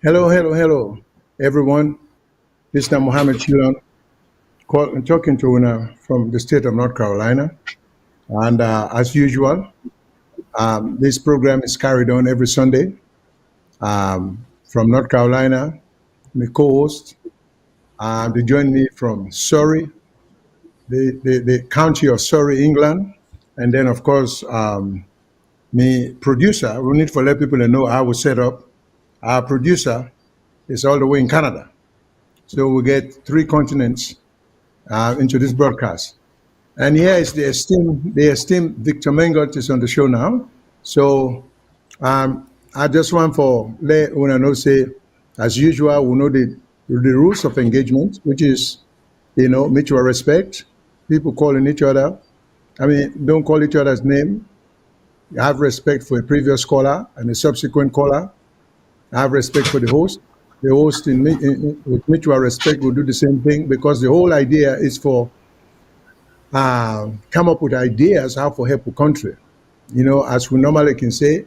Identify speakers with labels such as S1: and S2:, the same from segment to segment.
S1: Hello, everyone. This is Mohammed Chilon talking to you from the state of North Carolina. And as usual, this program is carried on every Sunday from North Carolina. My co-host, they join me from Surrey, the county of Surrey, England. And then, of course, my producer, we need to let people know how we set up. Our producer is all the way in Canada. So we get 3 continents into this broadcast. And here is the esteemed Victor Mengot is on the show now. So I just want for let una know say, as usual, we know the rules of engagement, which is, mutual respect, people calling each other. I mean, don't call each other's name. Have respect for a previous caller and a subsequent caller. Have respect for the host. The host, with mutual respect, will do the same thing, because the whole idea is for come up with ideas how to help the country. As we normally can say,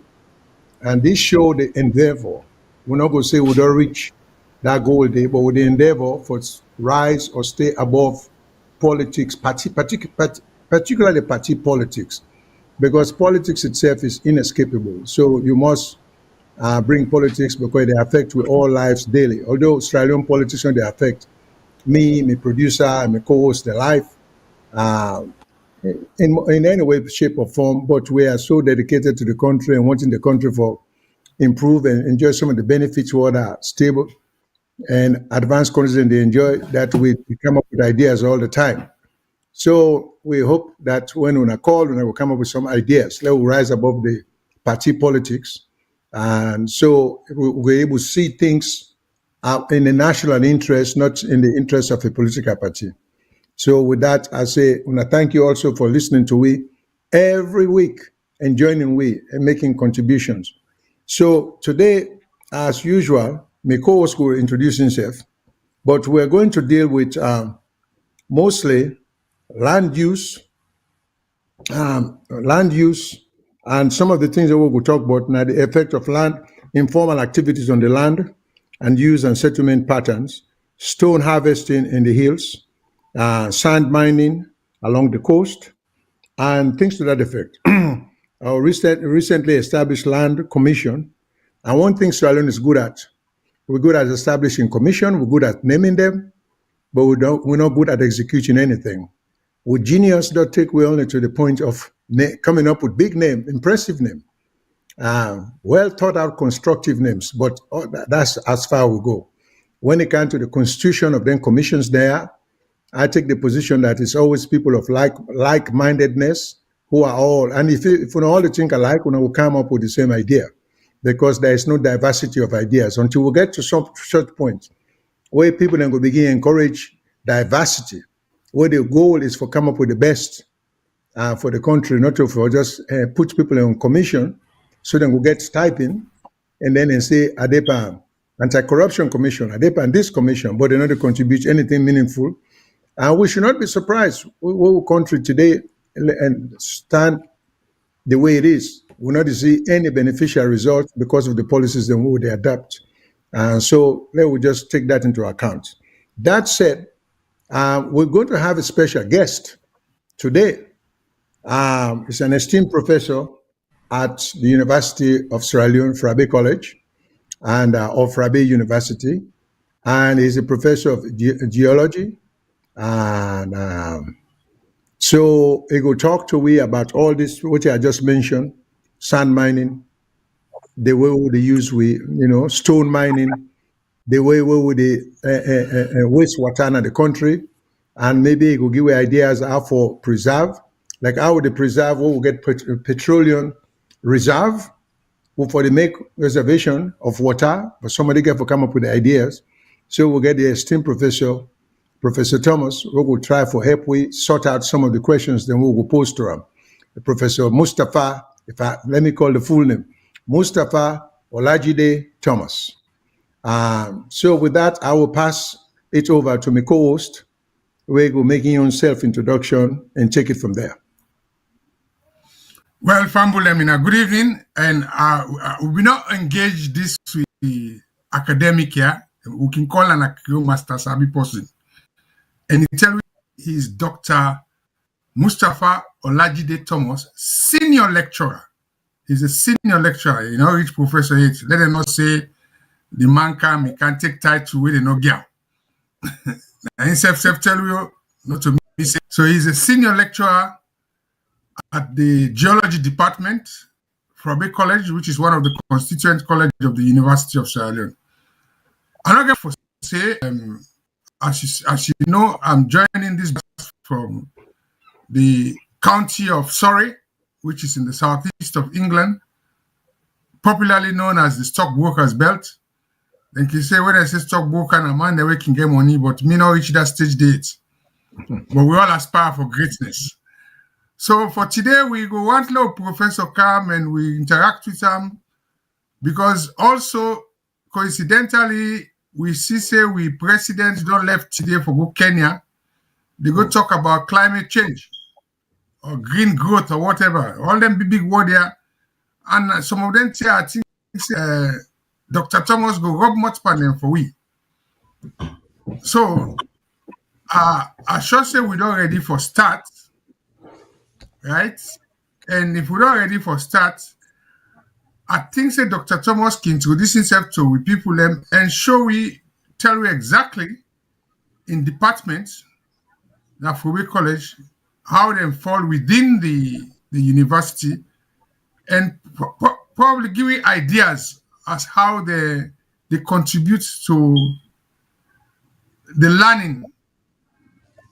S1: and this show the endeavor. We're not going to say we don't reach that goal day, but with the endeavor for rise or stay above politics, particularly party politics, because politics itself is inescapable. So you must bring politics, because they affect with all lives daily. Although Australian politicians, they affect me, my producer, and my co-host, their life in any way, shape, or form. But we are so dedicated to the country and wanting the country for improve and enjoy some of the benefits what are stable and advanced countries, and they enjoy that we come up with ideas all the time. So we hope that when we call, we will come up with some ideas. Let us rise above the party politics. And so we're able to see things in the national interest, not in the interest of a political party. So with that, I say, thank you also for listening to we every week and joining we and making contributions. So today, as usual, my co-host will introduce himself, but we're going to deal with mostly land use, and some of the things that we will talk about now, the effect of land, informal activities on the land, and use and settlement patterns, stone harvesting in the hills, sand mining along the coast, and things to that effect. Our recently established land commission, and one thing Sierra Leone is good at, we're good at establishing commission, we're good at naming them, but we're not good at executing anything. With genius that take we only to the point of coming up with big name, impressive name, well thought out, constructive names, but that's as far we go. When it comes to the constitution of them commissions there, I take the position that it's always people of like-mindedness who are all, and if we all think alike, we will come up with the same idea, because there is no diversity of ideas until we get to some short point where people then will begin to encourage diversity, where the goal is for come up with the best for the country, not to for just put people on commission, so then we'll get stipend, and then they say Adepa Anti-Corruption Commission, Adepa and this commission, but they not contribute anything meaningful. And we should not be surprised. Our country today and stand the way it is. We not see any beneficial results because of the policies that we they adopt. And so let me just take that into account. That said, we're going to have a special guest today. He's an esteemed professor at the University of Sierra Leone, Frabe College, and of Frabe University. And he's a professor of geology. And so he will talk to we about all this, which I just mentioned, sand mining, the way they use stone mining, the way we would the wastewater in the country, and maybe it will give you ideas how for preserve, like how would they preserve, we will get petroleum reserve, for the make reservation of water, but somebody get to come up with the ideas. So we'll get the esteemed Professor Thomas, we will try for help we sort out some of the questions, then we will post to him. Professor Mustafa, let me call the full name, Mustafa Olajide Thomas. So with that, I will pass it over to my co-host, where go making your own self-introduction and take it from there.
S2: Well, Fambulemina, good evening, and we will not engage this with the academic here. We can call an academic master Sabi person. And he tell me he's Dr. Mustafa Olajide Thomas, senior lecturer. He's a senior lecturer. You know which professor he is. Let them not say the man he can't take title with no girl. And self tell you not to me. So he's a senior lecturer at the Geology Department, Frobe College, which is one of the constituent colleges of the University of Sierra Leone. I'm not going to say, as you know, I'm joining this from the county of Surrey, which is in the southeast of England, popularly known as the Stockbrokers Belt. Then you say, when I say stockbroker, a man that we can get money, but me not reach that stage date. But we all aspire for greatness. So for today, we go want little Professor come and we interact with him, because also coincidentally, we see say we presidents don't left today for go Kenya. They go talk about climate change or green growth or whatever. All them big word there. And some of them say, I think Dr. Thomas go rub much pan them for we. So I sure say we're not ready for start. Right? And if we're not ready for start, I think say Dr. Thomas can introduce himself to we people them and tell you exactly in departments that Frobe College, how they fall within the university, and probably give you ideas as how they contribute to the learning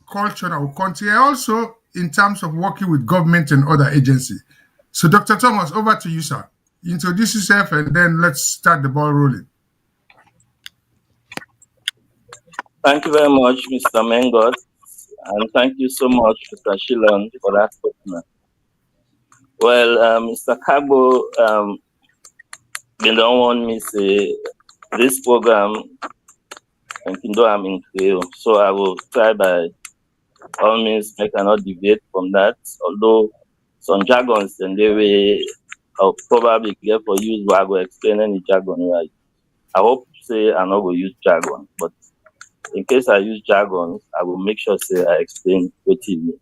S2: culture of our country, and also in terms of working with government and other agencies. So Dr. Thomas, over to you, sir. Introduce yourself and then let's start the ball rolling.
S3: Thank you very much, Mr. Mengot, and thank you so much, Mr. Shillon, for that statement. Well, Mr. Kagbo, they don't want me to say this program, and I'm in Creole, so I will try by all means I cannot deviate from that, although some jargons and they will I'll probably get for use, but I will explain any jargon. Right? I hope to say I'm not going to use jargon, but in case I use jargon, I will make sure say I explain what it means.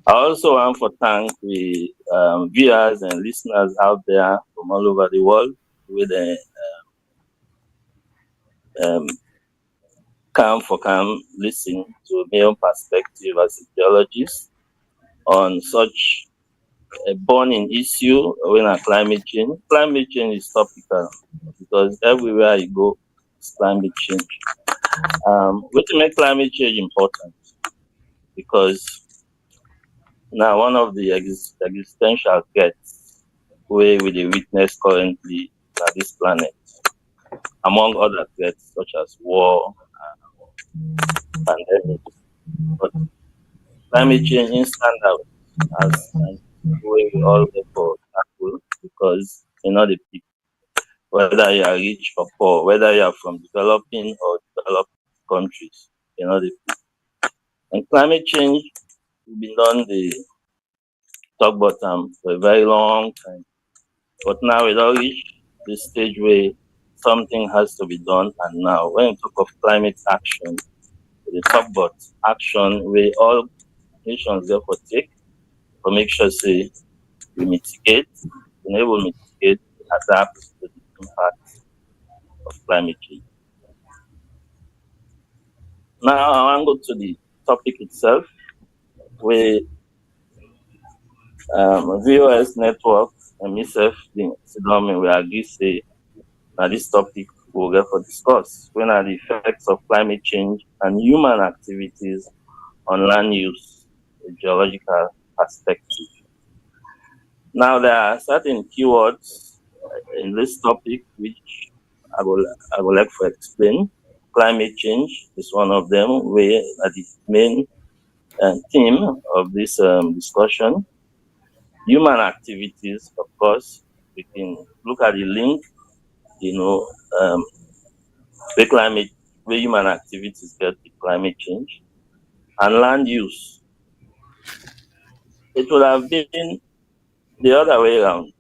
S3: I also want to thank the viewers and listeners out there from all over the world with a come listen to my own perspective as a geologist on such a burning issue when a climate change. Climate change is topical because everywhere you go, it's climate change. What make climate change important? Because now one of the existential threats we witness currently on this planet, among other threats such as war, pandemic. But climate change is stand out as an way we all get for tackle because the people, whether you are rich or poor, whether you are from developing or developed countries, the people. And climate change, we've been on the talk about for a very long time. But now we don't reach this stage where something has to be done. And now when you talk of climate action, we talk about action where all nations therefore take to make sure say we mitigate, enable mitigate, adapt to the impact of climate change. Now I want to go to the topic itself, where VOS network and myself, we agree say that this topic we'll get for discuss. When are the effects of climate change and human activities on land use, a geological perspective. Now, there are certain keywords in this topic which I would like to explain. Climate change is one of them, where the main theme of this discussion. Human activities, of course, we can look at the link, um, where human activities get to climate change, and land use. It would have been the other way around.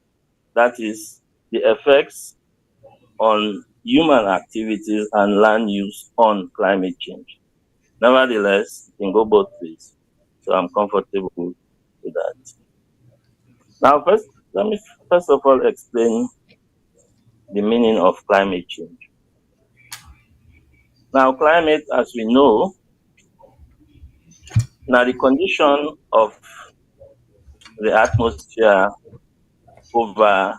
S3: That is, the effects on human activities and land use on climate change. Nevertheless, it can go both ways. So I'm comfortable with that. Now, let me first of all explain the meaning of climate change. Now, climate, as we know, now the condition of the atmosphere over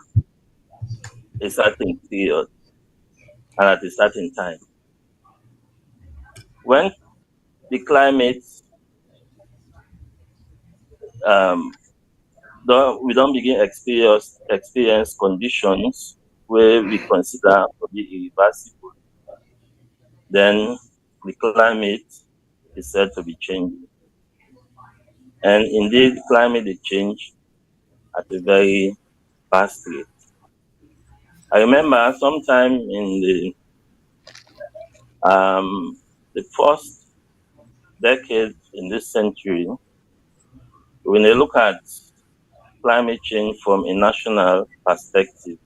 S3: a certain period and at a certain time. When the climate we don't begin experience conditions where we consider to be irreversible, then the climate is said to be changing. And indeed, climate is change at a very fast rate. I remember sometime in the first decade in this century, when they look at climate change from a national perspective,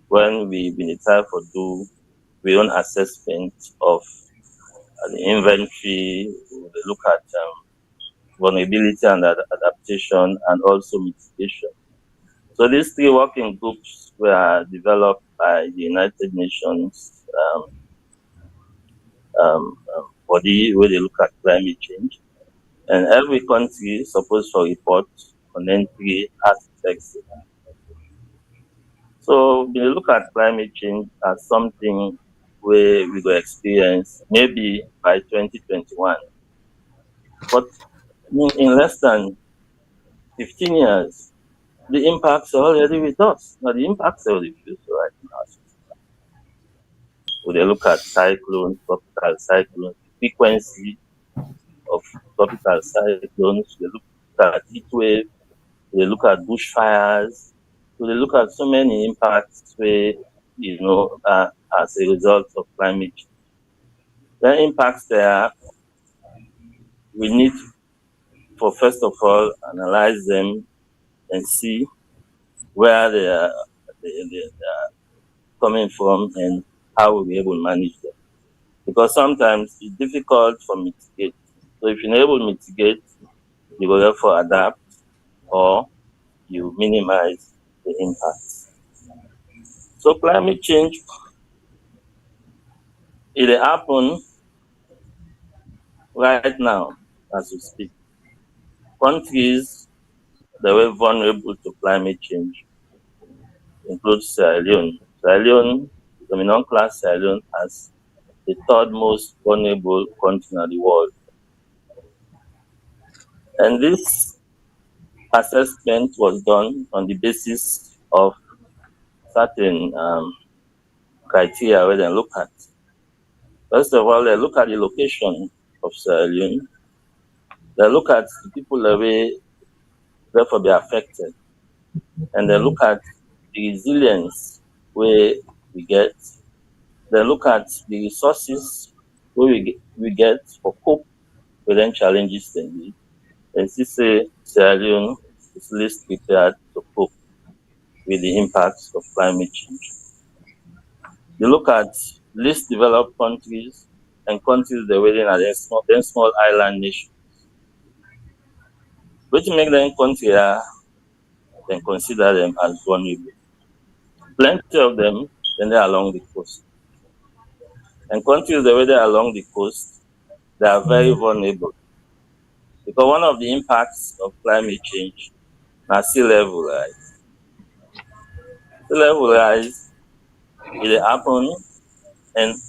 S3: when we been able to do we own assessment of the inventory, we look at vulnerability and adaptation, and also mitigation. So these three working groups were developed by the United Nations body where they look at climate change. And every country is supposed to report on entry aspects. So we look at climate change as something where we will experience maybe by 2021. But in less than 15 years, the impacts are already with us. Now, the impacts are already with us right now. So they look at cyclones, tropical cyclones, the frequency of tropical cyclones, they look at heat wave, they look at bushfires, so they look at so many impacts where, as a result of climate change. The impacts there, we need for first of all analyze them and see where they are coming from and how we'll be able to manage them. Because sometimes it's difficult to mitigate. So if you're able to mitigate, you will therefore adapt or you minimize the impacts. So climate change, it happens right now as we speak. Countries that were vulnerable to climate change include Sierra Leone. Sierra Leone, the Dominion class Sierra Leone, as the third most vulnerable country in the world. And this assessment was done on the basis of certain criteria where they look at. First of all, they look at the location of Sierra Leone. They look at the people that will therefore be affected. And they look at the resilience where we get. They look at the resources where we get for cope with any challenges they need. And say Sierra Leone is least prepared to cope with the impacts of climate change. You look at least developed countries and countries that within a small island nation. Which make them country then consider them as vulnerable. Plenty of them then they're along the coast. And countries that were along the coast, they are very vulnerable. Because one of the impacts of climate change is sea level rise. Sea level rise, it happens And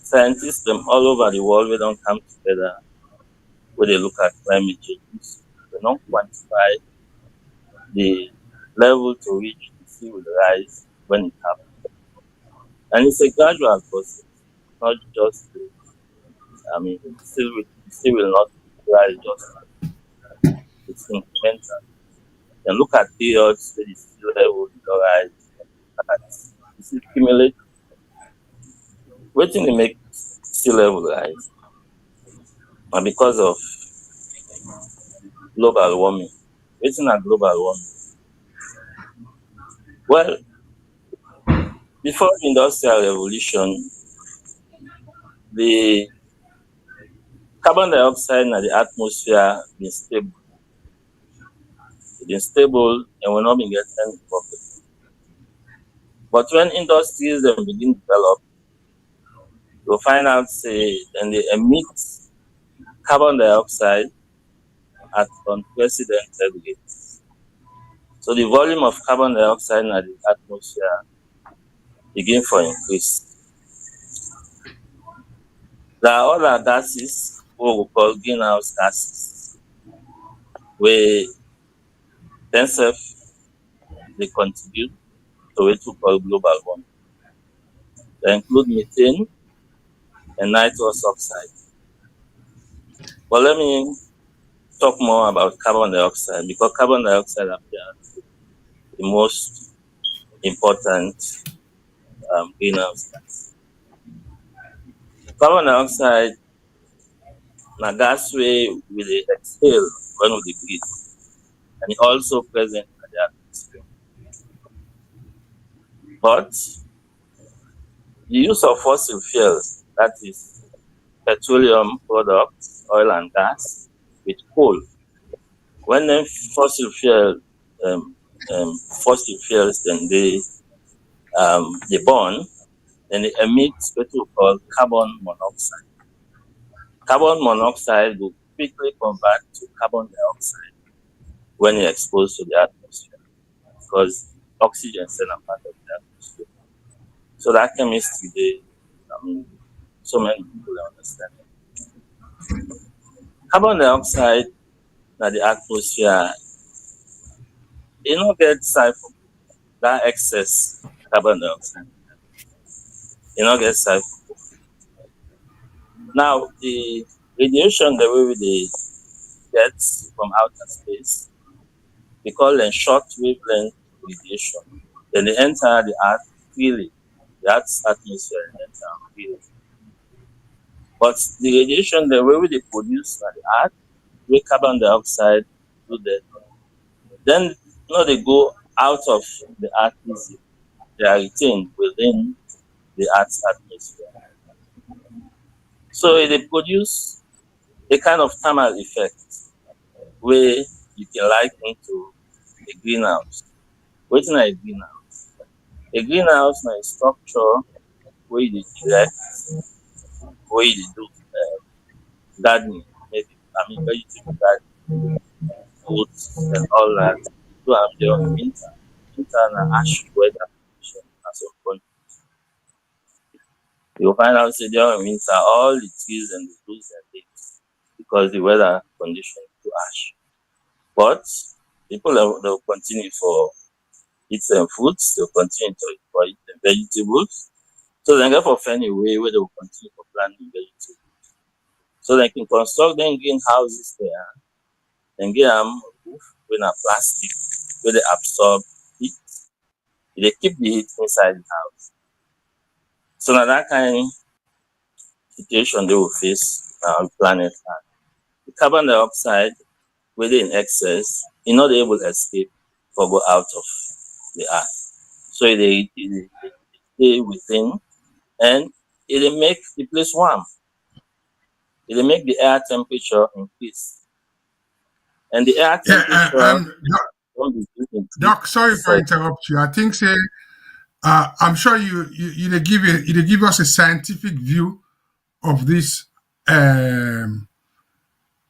S3: scientists from all over the world, we don't come together when they look at climate change. They don't quantify the level to which the sea will rise when it happens. And it's a gradual process, not just, the sea will not rise just like it's incremental. You can look at periods where the sea level will rise, at the sea accumulate. Waiting to make sea level rise, and because of global warming. Waiting at global warming. Well, before the industrial revolution, the carbon dioxide in the atmosphere been stable. It's been stable and will not be getting problem. But when industries then begin to develop, you'll find out say then they emit carbon dioxide at unprecedented rates. So the volume of carbon dioxide in the atmosphere begin for increase. There are other gases what we call greenhouse gases, where themselves they contribute to what we call global warming. They include methane and nitrous oxide. But let me talk more about carbon dioxide, because carbon dioxide appears the most important greenhouse gas. Carbon dioxide na gas wey we dey exhale when we dey breathe, and it also present in the atmosphere. But the use of fossil fuels, that is petroleum products, oil and gas, with coal, when them fossil fuels then they burn, then they emit what we call carbon monoxide. Carbon monoxide will quickly convert to carbon dioxide when it's exposed to the atmosphere, because oxygen is still a part of the atmosphere. So that chemistry, so many people understand. Carbon dioxide na the atmosphere, it no get siphon. That excess carbon dioxide, it no get siphon. Now the radiation the way we dey get from outer space, we call them short wavelength radiation. Then they enter the earth freely. The earth's atmosphere enter freely. But the radiation the way we dey produce na the earth, where carbon dioxide do that. Then they go out of the earth easy. They are retained within the earth's atmosphere. So they produce a kind of thermal effect where you can liken to a greenhouse. What's a greenhouse? A greenhouse is a structure where you direct, where you do gardening, maybe vegetable gardening, fruits and all that. So I'm there winter. Winter and harsh weather condition at some point. You'll find out say during winter all the trees and the fruits and leaves because the weather condition is too harsh. But people they'll continue for eating fruits, they'll continue for eating vegetables. So they get for any way where they will continue for planting vegetables. So they can construct them greenhouses there and get them roof with a plastic where they absorb heat. They keep the heat inside the house. So now that kind of situation they will face on planet Earth. The carbon dioxide, whether in excess, is not able to escape or go out of the earth. So they stay within, and it make the place warm. It make the air temperature increase. And the air temperature
S2: Doc, sorry for interrupt you. I think say I'm sure you give us a scientific view of this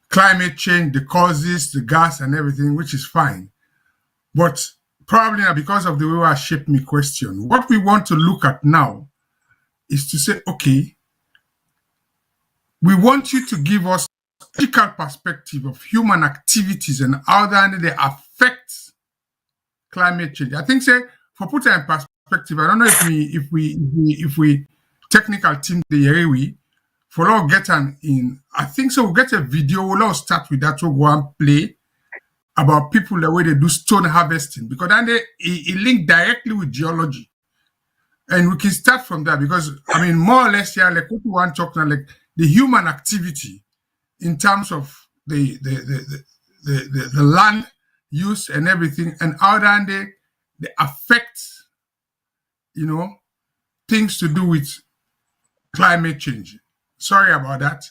S2: climate change, the causes, the gas, and everything, which is fine. But probably not because of the way I shaped my question. What we want to look at now is to say, okay, we want you to give us a critical perspective of human activities and how they affect climate change. I think, say, for put it in perspective, I don't know if we technical team the Yerewi, for all get an in, I think so we'll get a video, we'll all start with that, we'll go and play about people the way they do stone harvesting, because then it link directly with geology. And we can start from that because, I mean, more or less, yeah, like what we want to talk now, like the human activity in terms of the land use and everything, and how then they affect, things to do with climate change. Sorry about that.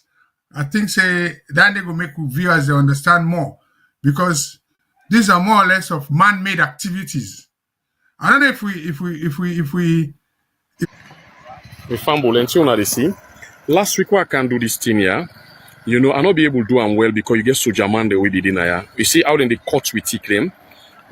S2: I think say then they will make viewers understand more because these are more or less of man-made activities. I don't know if we
S4: We fumble and so see. Last week I can do this thing here. I'll not be able to do them well because you get soldier man the way they did here. You see out in the court we take them.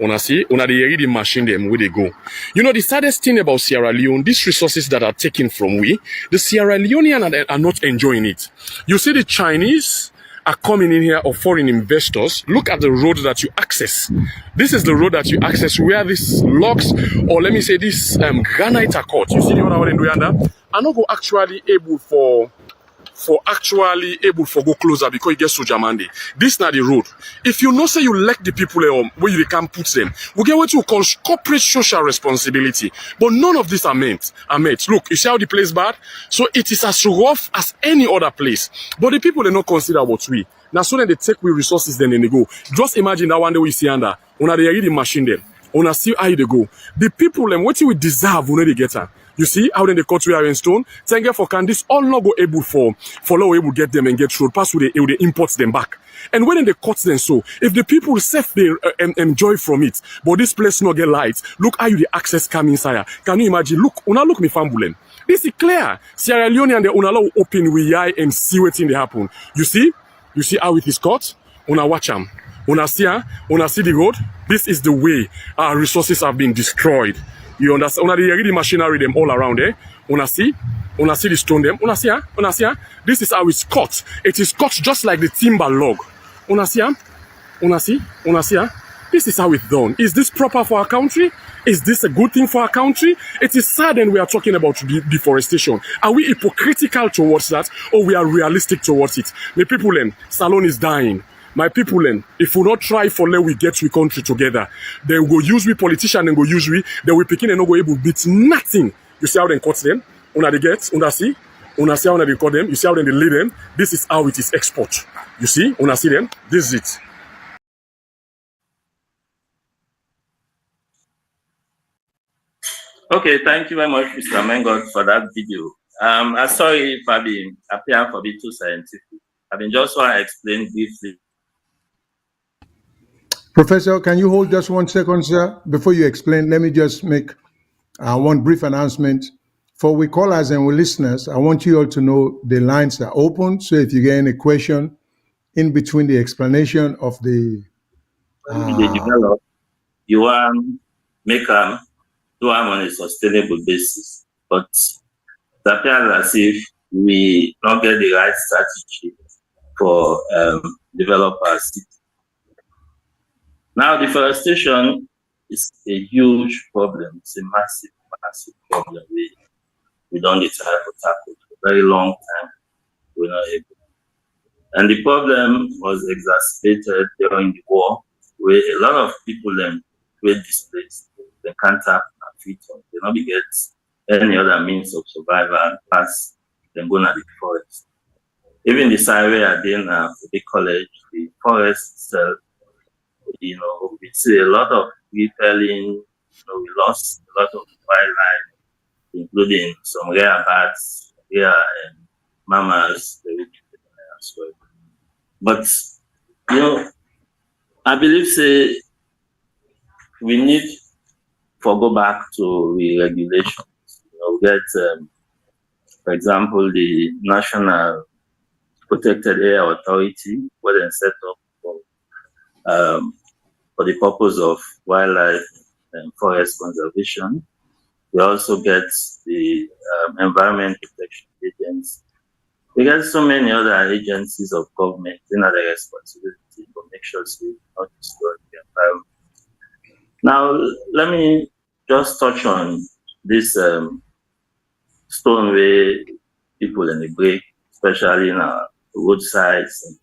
S4: Una see, una they already machine them where they go. The saddest thing about Sierra Leone, these resources that are taken from we, the Sierra Leoneans are not enjoying it. You see the Chinese are coming in here, or foreign investors. Look at the road that you access. This is the road that you access where these logs, or let me say this granite are caught. You see the other one in Rwanda? Are not go actually able for go closer because you get soldier mandate. This not the road. If you say you let the people where you can put them, we get what you call corporate social responsibility. But none of these are met. Look, you see how the place bad? So it is as rough as any other place. But the people they not consider what we. Now so then they take we resources then they go. Just imagine that one day we see under. Una they already machine them. Una see how they go. The people what we deserve when they get her. You see how then they cut we are in stone. Thank you for can this all not go able for law able get them and get road pass with they import them back. And when they cut them so, if the people self they enjoy from it, but this place not get light, look how you the access come inside. Can you imagine? Look me fambulem. This is clear. Sierra Leone and the unallow open we eye and see what thing they happen. You see how it is cut? Una watch them. Una see the road. This is the way our resources have been destroyed. You understand? Una the machinery them all around there. Una see the stone them. Una see. This is how it's cut. It is cut just like the timber log. Una see. This is how it's done. Is this proper for our country? Is this a good thing for our country? It is sad and we are talking about deforestation. Are we hypocritical towards that or we are realistic towards it? My people, Salon is dying. My people, if we not try for let we get we country together, they will use we politician and go use we, they will pick in and not go able to beat nothing. You see how they cut them? Una they get, una see how they cut them, you see how they lead them. This is how it is export. You see, una see them, this is it.
S3: Okay, thank you very much, Mr. Mengot, for that video. I'm sorry if I've been appearing for being too scientific. I've been just want to explain briefly.
S1: Professor, can you hold just 1 second, sir? Before you explain, let me just make one brief announcement. For we callers and we listeners, I want you all to know the lines are open. So if you get any question in between the explanation of the...
S3: They develop, you want make them do them on a sustainable basis. But it appears as if we don't get the right strategy for developers. Now, deforestation is a huge problem. It's a massive problem. We don't get to tackle for a very long time. We're not able. And the problem was exacerbated during the war, where a lot of people were displaced. They can't have a feet on. They don't get any other means of survival past them going to the forest. Even the side where I did for the college, the forest itself, we see a lot of repelling, we lost a lot of wildlife, including some rare bats, rare mammals, as well. But, I believe, say, we need to go back to re-regulation. We get, for example, the National Protected Area Authority, where they set up for the purpose of wildlife and forest conservation. We also get the Environment Protection Agency. We get so many other agencies of government in other responsibility to make sure we not destroy the environment. Now, let me just touch on this stone way people in the break, especially in our roadsides.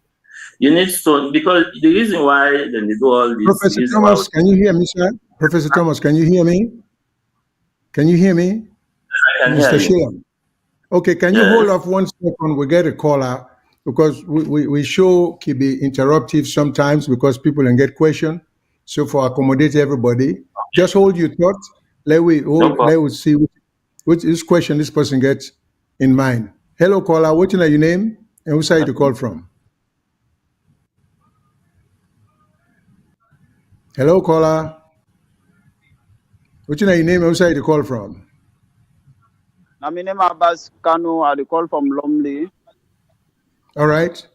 S3: You need stone because the reason why they do all this.
S1: Professor Thomas, can you hear me, sir? Professor Thomas, can you hear me? Can you hear me?
S3: I can
S1: Mr.
S3: hear you.
S1: Sheila. Okay, can you hold off 1 second? We get a caller because we show can be interruptive sometimes because people can get questions. So for accommodate everybody, just hold your thoughts. Let we see which question this person gets in mind. Hello, caller. What's your name and who side to call from? Hello, caller. What's your name and who side to call from?
S5: My name is Abbas Kanu. I call from Lumley.
S1: All right.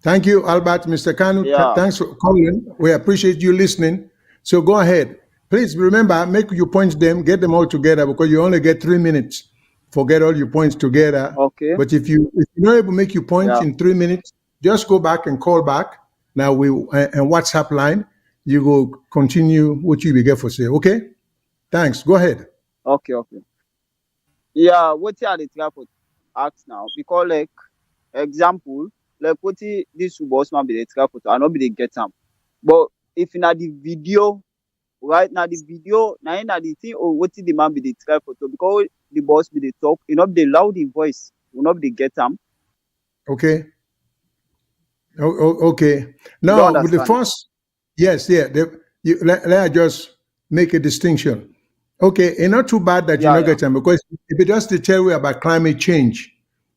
S1: Thank you, Albert. Mr. Kanu, thanks for calling. We appreciate you listening. So go ahead. Please remember, make your points them, get them all together because you only get 3 minutes. Forget all your points together.
S5: Okay.
S1: But if you're not able to make your points in 3 minutes, just go back and call back. Now and WhatsApp line, you go continue what you will get for say. Okay? Thanks. Go ahead.
S5: Okay. Yeah, what are the traffic acts now? Because like example, like what this boss man be the traffic, I not be the get them. But if in the video, right now the video, now in the thing or what the man be the traffic, because the boss be the talk, you know the loud in voice, you know the get them.
S1: Okay. Okay. Now with the first, yes, let I just make a distinction. Okay, it's not too bad that you not get them because if it does tell you about climate change,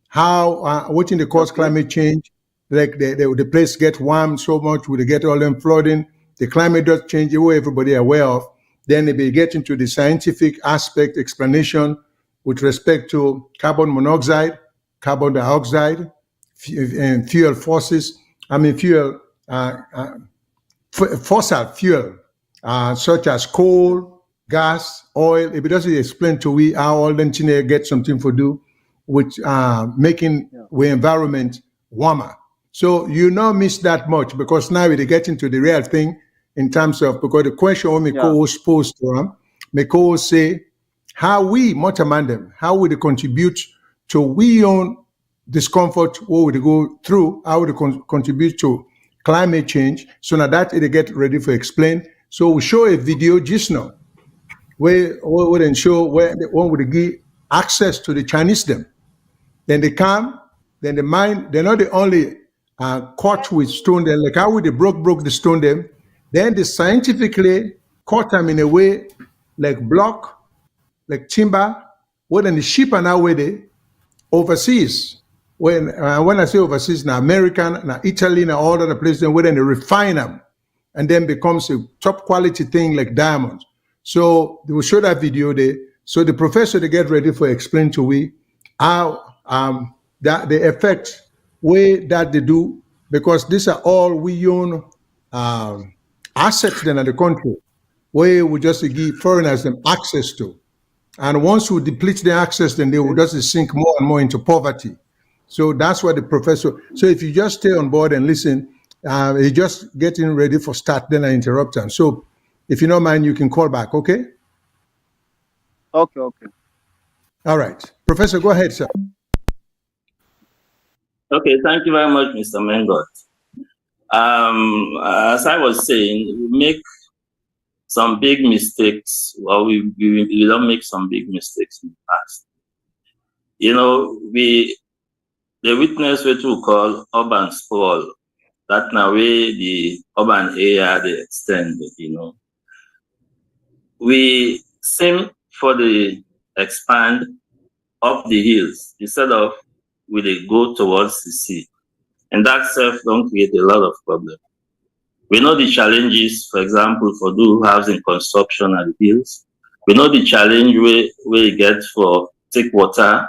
S1: how what in the cause climate change, like the place gets warm so much, we get all them flooding, the climate does change the way everybody aware of. Then they get into the scientific aspect explanation with respect to carbon monoxide, carbon dioxide, and fuel forces. Fossil fuel, such as coal, gas, oil. If it doesn't explain to we how all engineer get something for do, which making the environment warmer. So you not miss that much because now we get into the real thing in terms of because the question when co-host posed to them, may co-host say how we much among them, how would they contribute to we own discomfort, what would they go through, how would they contribute to climate change. So now that they get ready for explain. So we show a video just now where we would show where the one would give access to the Chinese them. Then they come, then they're not the only caught with stone them, like how would they broke the stone them. Then they scientifically caught them in a way like block, like timber, where then the ship are now where they overseas. When I say overseas, now American, now Italy, now all other places, where then they refine them and then becomes a top quality thing like diamonds. So they will show that video there. So the professor they get ready for explain to we how that the effect way that they do, because these are all we own assets then in the country where we just give foreigners them access to. And once we deplete their access, then they will just sink more and more into poverty. So that's what the professor. So if you just stay on board and listen, he's just getting ready for start. Then I interrupt him. So if you don't mind, you can call back. Okay.
S5: Okay.
S1: All right, Professor, go ahead, sir.
S3: Okay, thank you very much, Mr. Mengot. As I was saying, we make some big mistakes, or we don't make some big mistakes in the past. You know, they witness what we call urban sprawl. That now way the urban area they extend, you know. We seem for the expand up the hills instead of we they go towards the sea. And that self don't create a lot of problems. We know the challenges, for example, for do housing construction at the hills. We know the challenge we get for take water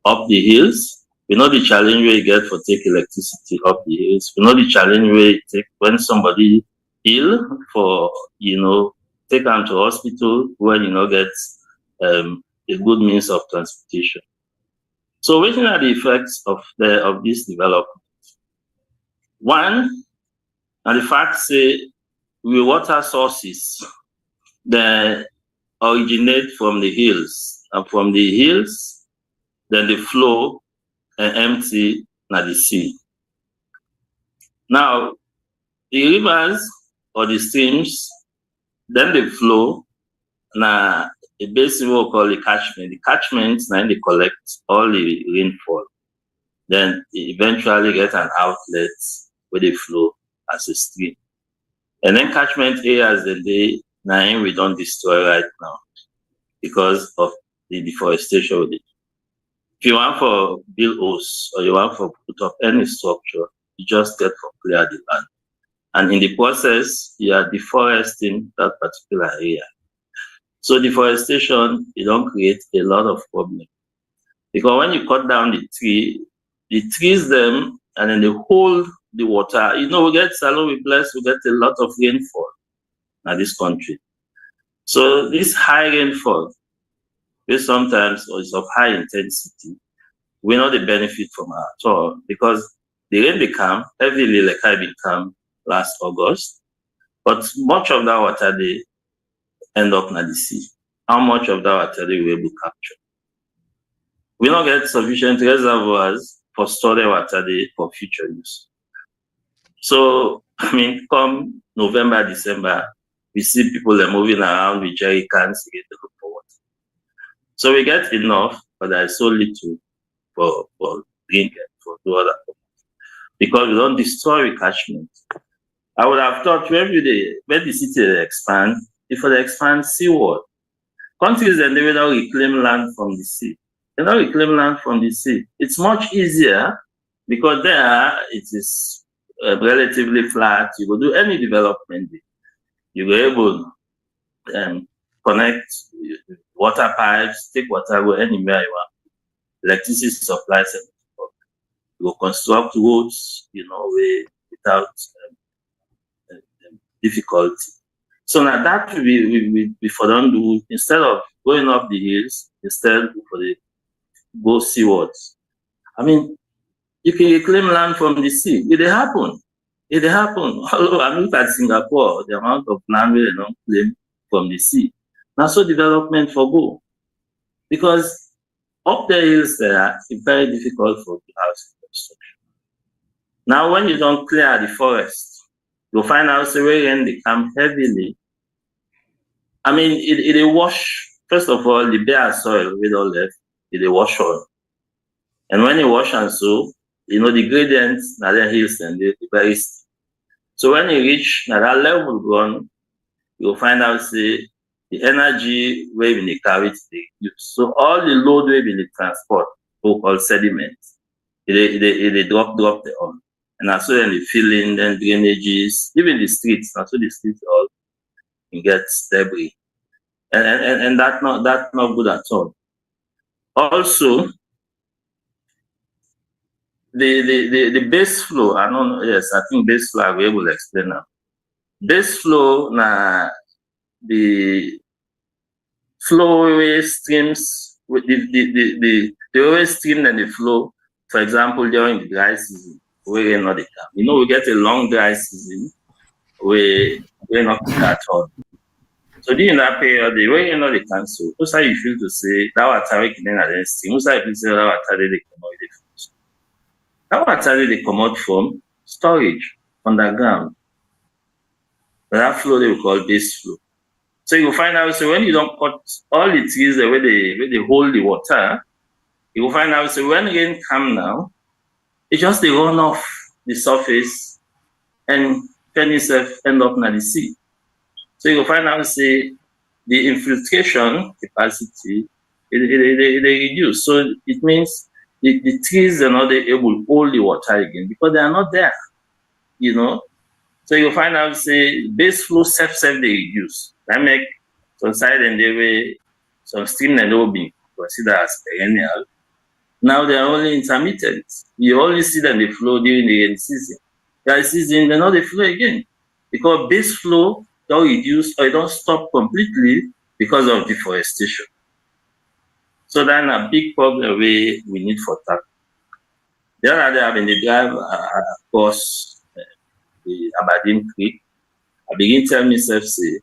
S3: up the hills. We know the challenge we get for take electricity up the hills. We know the challenge we take when somebody ill for, you know, take them to hospital when, you know, get a good means of transportation. So what are the effects of this development? One, and the fact say we water sources that originate from the hills, and from the hills, then they flow and empty na the sea. Now, the rivers or the streams, then they flow na a basin we call the catchment. The catchment now they collect all the rainfall. Then they eventually get an outlet where they flow as a stream. And then catchment areas that they now we don't destroy right now because of the deforestation with it. If you want for build house or you want for put up any structure, you just get for clear the land. And in the process, you are deforesting that particular area. So deforestation, you don't create a lot of problems. Because when you cut down the trees them, and then they hold the water. You know, we get Salon, we bless, we get a lot of rainfall in this country. So this high rainfall, which sometimes is of high intensity, we know the benefit from at all, because the rain become heavily like I become last August, but much of that water they end up in the sea. How much of that water they will be captured? We don't get sufficient reservoirs for storing water they for future use. So I mean, come November, December, we see people are moving around with jerry cans to get the look for water. So we get enough, but there is so little for drinking, for do other purpose. Because we don't destroy the catchment. I would have thought when the city expand, if they expand seaward, countries then they will not reclaim land from the sea. They don't reclaim land from the sea. It's much easier because there it is relatively flat. You will do any development. You will able to connect water pipes, take water go anywhere you want. Electricity supplies. You will construct roads, you know, without difficulty. So now that we for them do, instead of going up the hills, instead for the go seawards. I mean, you can reclaim land from the sea. It happen. It happen. Although I look at Singapore, the amount of land we don't claim from the sea. Now so development for go. Because up the hills there, it's very difficult for the house construction. Now when you don't clear the forest, you'll find out the rain they come heavily. I mean, it wash, first of all, the bare soil we don't left, it wash on. And when you wash and so, you know, the gradients, now the hills and they're very steep. So when you reach now that level gone, you'll find out, say, the energy wave in the carry they use. So all the load wave in the transport, so-called sediments, they drop the on. And also then the filling, then drainages, even the streets, and so the streets all get debris. And that's not good at all. Also, the base flow, I don't know, yes, I think base flow I will be able to explain now. Base flow na the flowway streams with the always stream and the flow, for example, during the dry season, where not the come. You know, we get a long dry season where we're not at all. So during that period, the way you know they cancel, what's how you feel to say that water we can then stream, what's how you feel to say that water they come out the first. That water they come out from storage underground. But that flow they will call base flow. So you will find out, so when you don't cut all the trees where they hold the water, you will find out, so when rain come now, it just they run off the surface and can itself end up in the sea. So you will find out, say, the infiltration capacity, they reduce. So it means the trees are not able to hold the water again because they are not there, you know. So you find out, say, base flow self they reduce. That make some side and they way some stream and they will be considered as perennial. Now they are only intermittent. You only see them they flow during the rainy season. Dry season, they not they flow again. Because base flow don't reduce or it don't stop completely because of deforestation. So then a big problem we need for tackle. The other day I've been the drive across the Aberdeen Creek. I begin tell myself, say,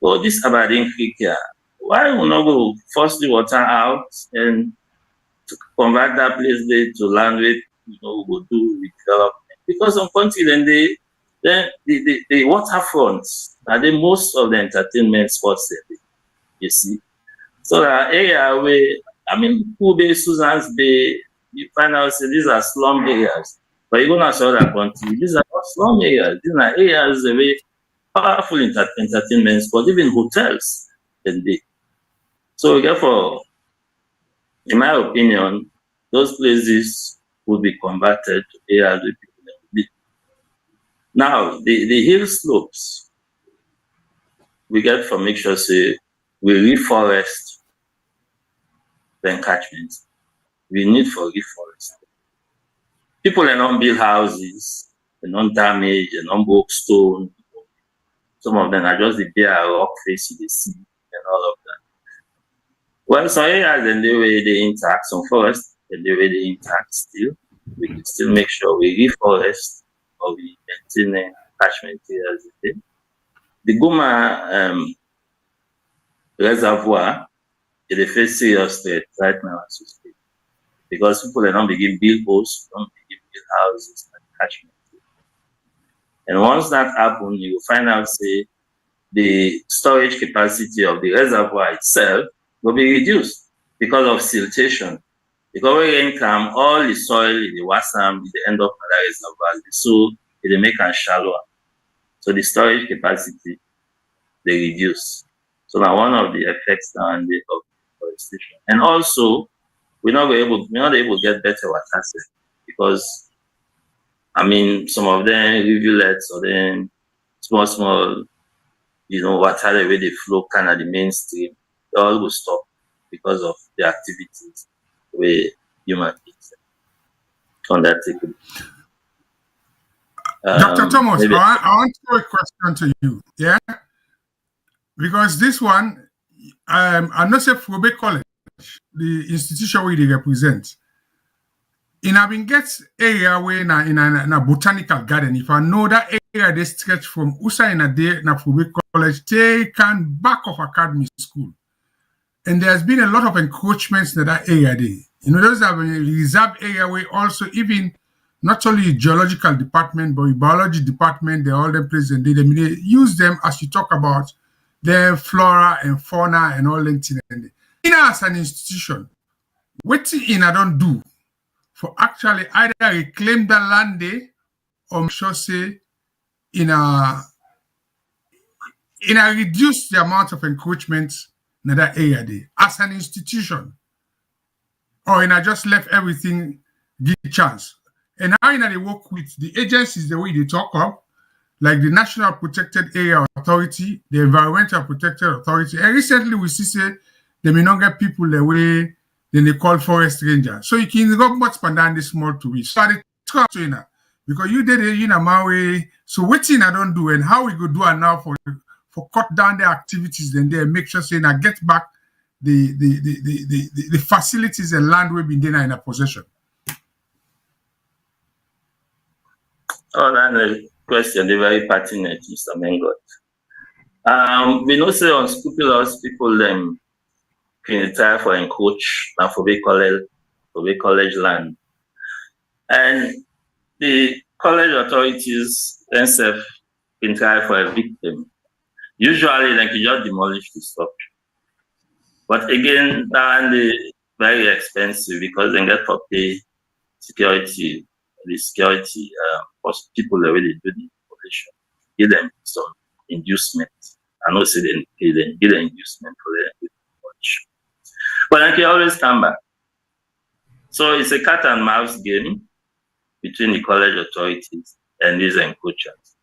S3: oh, this Aberdeen Creek here, why we not go force the water out and to convert that place there to land with, we go do with development? Because on country then the waterfronts are the most of the entertainment spots there, you see. So that area where, I mean, Pool Bay, Susan's Bay, you find out say these are slum areas. But you go to other country, these are not slum areas. These are areas where powerful entertainment spots, even hotels. So therefore, in my opinion, those places would be converted to areas where people live. Now, the hill slopes, we get for make sure say we reforest the encatchments. We need for reforest. People are not build houses, they don't damage, they don't broke stone. Some of them are just the bare rock face you see and all of that. Well, some areas in the way they intact, some forests in the way they intact still. We can still make sure we reforest or we maintain catchment areas. The Guma reservoir is a face serious threat right now as we speak. Because people are not begin build homes, don't begin build houses and catchment. And once that happens, you will find out say the storage capacity of the reservoir itself will be reduced because of siltation. Because when rain comes, all the soil in the Wassam, the end of the reservoir, so it make it shallower. So the storage capacity they reduce. So now one of the effects now of deforestation. And also we're not able to get better water access because I mean some of them rivulets or then small water the way they flow kind of the mainstream, they all will stop because of the activities where human beings undertake.
S2: Dr. Thomas, I want to throw a question to you, yeah? Because this one, I'm not sure Frobe College, the institution where they represent. In a get area where in a botanical garden, if I know that area they stretch from Usa in a day na Frobe College, they can back of academy school. And there's been a lot of encroachments in that area there. Those are a reserve area where also even not only geological department, but biology department, they all them places and they use them as you talk about the flora and fauna and all that. As an institution, what I don't do for actually either reclaim the land there or make sure say in a reduce the amount of encroachments in that area there as an institution, or in I just left everything give chance. And how they work with the agencies the way they talk up, like the National Protected Area Authority, the Environmental Protected Authority. And recently we see say they may not get people the way then they call forest ranger. So you can go much pandan this small to be. So I talk to you because you did it my way. So what thing I don't do and how we go do it now for cut down the activities then they make sure saying I get back the facilities and land we've been there in a possession.
S3: Oh, that's a question, they're very pertinent, Mr. Mengot. We know say unscrupulous people them can try for encroach and for college land. And the college authorities themselves can try for evict them. Usually they can just demolish the structure. But again, that is very expensive because they get for pay security, the security people the way they do the demolition. Give them some inducement. I know say they give the inducement for the demolition. But I can always come back. So it's a cat and mouse game between the college authorities and these encroachers.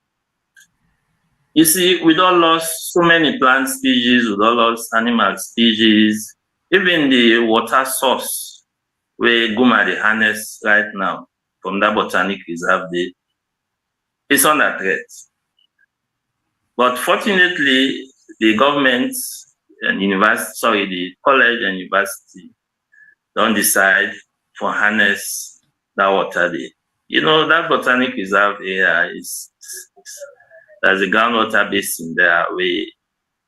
S3: You see, we don't lost so many plant species, we don't lost animal species, even the water source where Guma they harness right now from that botanic reserve there, it's under threat. But fortunately, the government and the college and university don't decide for harness that water there. You know, that botanic reserve area there's a groundwater basin there where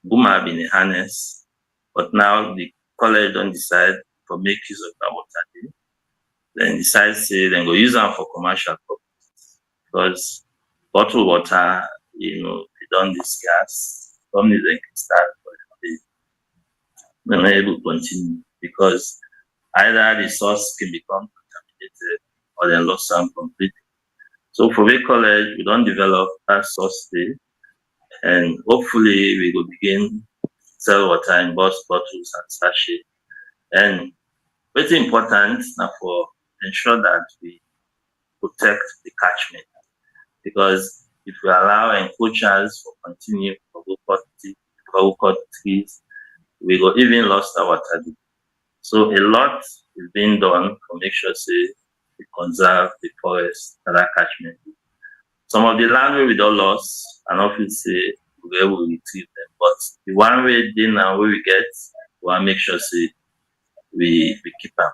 S3: Buma been harness, but now the college don't decide to make use of that water there. Then decide say then go use them for commercial purposes. Because bottled water, you know, they don't discuss. Companies they can start, but they're not able to continue because either the source can become contaminated or they lost some completely. So for the college, we don't develop that source there, and hopefully we will begin sell water in bottles and sachet. And very important now for ensure that we protect the catchment, because if we allow encroachers for continue for trees, we will even lost our water. So a lot is being done to make sure say we conserve the forest and that catchment. Some of the land where we don't lost, and often say we will retrieve them. But the one way they now where we get, we want to make sure say we keep them.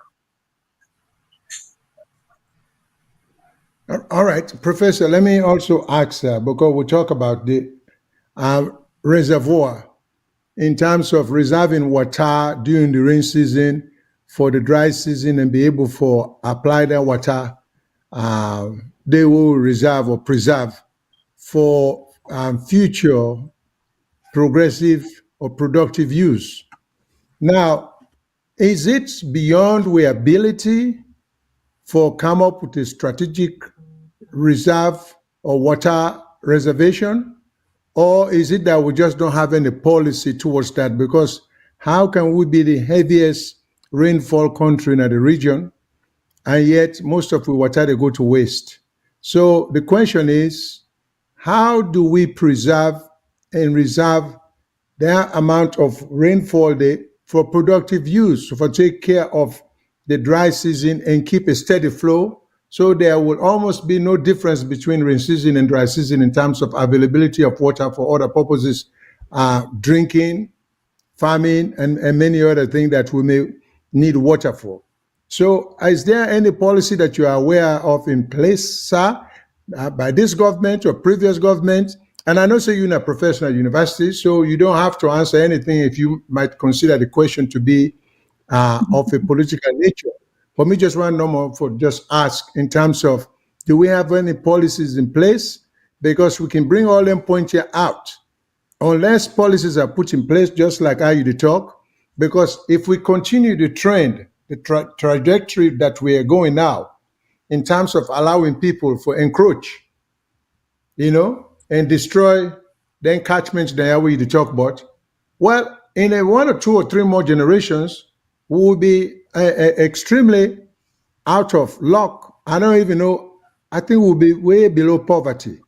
S1: All right, Professor, let me also ask, because we talk about the reservoir in terms of reserving water during the rain season for the dry season and be able to apply that water, they will reserve or preserve for future progressive or productive use. Now, is it beyond our ability for come up with a strategic reserve or water reservation? Or is it that we just don't have any policy towards that? Because how can we be the heaviest rainfall country in the region and yet most of the water they go to waste? So the question is, how do we preserve and reserve that amount of rainfall there for productive use, for take care of the dry season and keep a steady flow, so there will almost be no difference between rain season and dry season in terms of availability of water for other purposes, drinking, farming, and many other things that we may need water for. So is there any policy that you are aware of in place, sir, by this government or previous government? And I know say you're in a professional university, so you don't have to answer anything if you might consider the question to be of a political nature. For me, just one normal for just ask in terms of, do we have any policies in place? Because we can bring all them points here out. Unless policies are put in place, just like how you talk, because if we continue the trend, the trajectory that we are going now, in terms of allowing people for encroach, and destroy the encroachments that we talk about, well, in a 1 or 2 or 3 more generations, we will be extremely out of luck. I don't even know. I think we'll be way below poverty,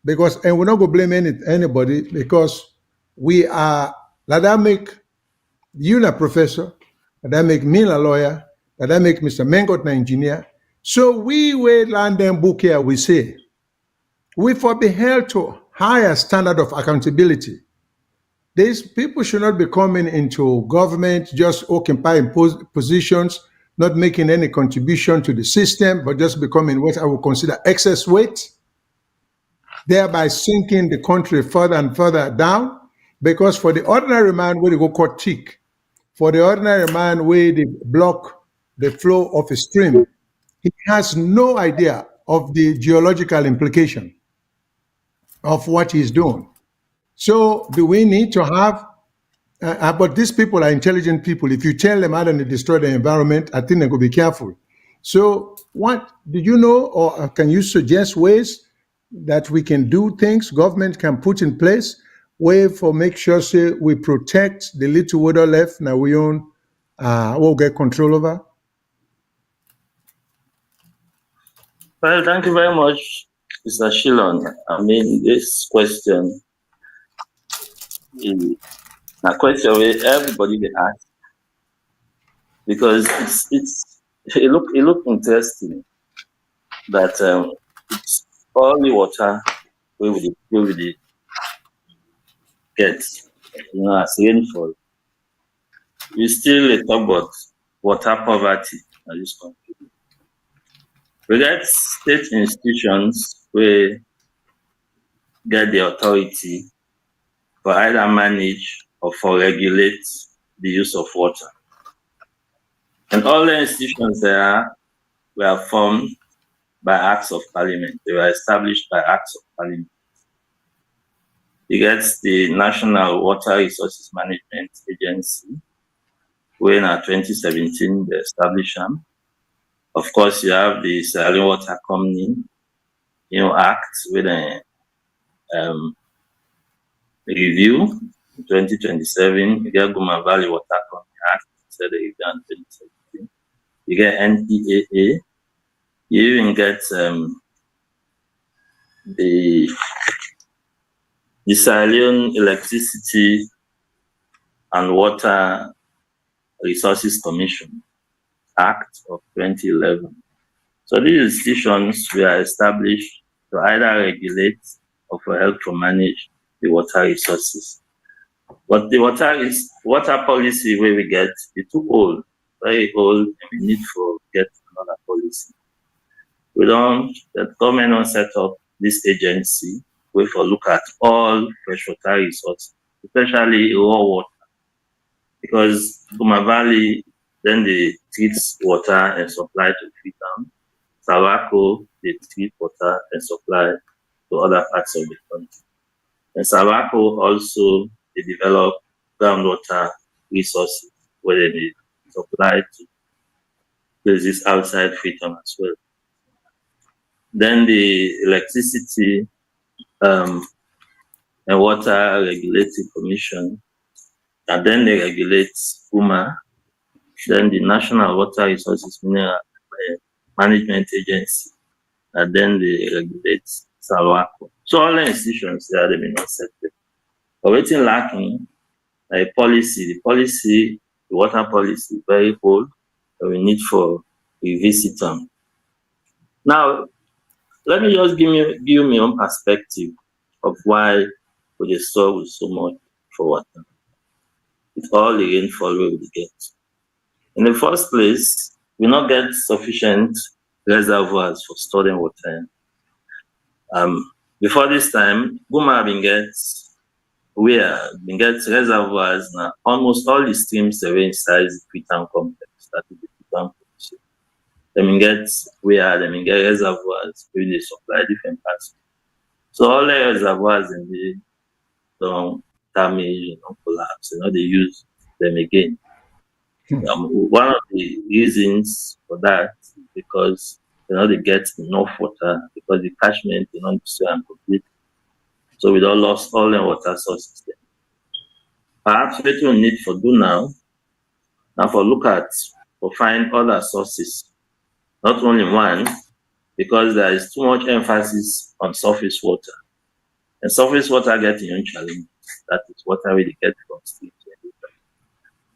S1: because, and we're not going to blame anybody, because we are, like that make you a professor, that make me a lawyer, that make Mr. Mengot an engineer. So we will land them book here, we say, we for be held to higher standard of accountability. These people should not be coming into government just occupying positions, not making any contribution to the system, but just becoming what I would consider excess weight, thereby sinking the country further and further down. Because for the ordinary man, where they go caught tick, for the ordinary man, where they block the flow of a stream, he has no idea of the geological implication of what he's doing. So do we need to have, but these people are intelligent people. If you tell them how to destroy the environment, I think they will be careful. So what do you know, or can you suggest ways that we can do things, government can put in place, way for make sure say we protect the little water left now we own, we'll get control over?
S3: Well, thank you very much, Mr. Shillon. I mean, this question is a question where everybody will ask, because it look interesting that it's all the water where we get, as rainfall. We still talk about water poverty in this country. We get state institutions where get the authority for either manage or for regulate the use of water. And all the institutions there were formed by acts of parliament. They were established by acts of parliament. You get the National Water Resources Management Agency, where in 2017 they established them. Of course, you have the Sierra Leone Water Company, Act with a review in 2027. You get Guma Valley Water Company Act, said review in 2017. You get NPAA. You even get the Sierra Leone Electricity and Water Resources Commission Act of 2011. So these institutions were established to either regulate or for help to manage the water resources. But the water policy where we get it's too old, very old, and we need to get another policy. The government don't set up this agency where for look at all freshwater resources, especially raw water. Because Guma Valley, then they treat water and supply to Freetown. Sawako, they treat water and supply to other parts of the country. And Sawako also, they develop groundwater resources where they supply to places outside Freetown as well. Then the Electricity and Water Regulatory Commission, and then they regulate UMA. Then the National Water Resources Mineral Management Agency, and then they regulate Sawako. So all the institutions there, they may not set them. But what's lacking a policy. The water policy, very old, and we need for revisit them. Now, let me just give you my own perspective of why we struggle so much for water. With all the rainfall we get. In the first place, we not get sufficient reservoirs for storing water. Before this time, Guma been get reservoirs now. Almost all the streams are inside the Freetown complex. That is the Freetown complex. They get reservoirs where they supply different parts. So all the reservoirs in the don't damage, collapse. They use them again. One of the reasons for that is because they get enough water because the catchment is not so complete. So we don't lost all the water sources there. Perhaps what we need for do now for look at for find other sources, not only one, because there is too much emphasis on surface water. And surface water gets own challenge. That is water we get from streams.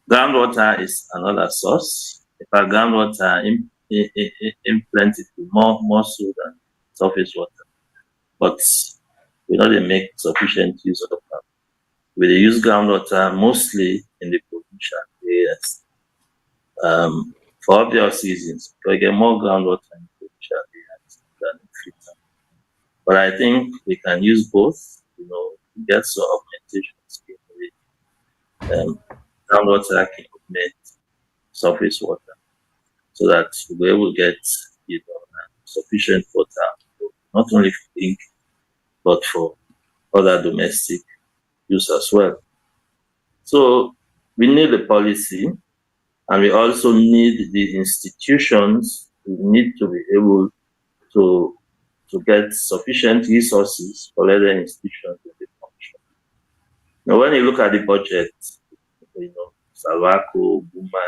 S3: Groundwater is another source. In fact, groundwater in plenty more so than surface water. But we know they make sufficient use of that. We use groundwater mostly in the provincial areas. For obvious reasons, we get more groundwater in provincial areas than in Freetown. But I think we can use both, get some augmentation scheme with groundwater can augment surface water so that we're able to get sufficient water, not only for drink, but for other domestic use as well. So we need a policy, and we also need the institutions. We need to be able to get sufficient resources for other institutions in the function. Now, when you look at the budget, Sawako, Guma,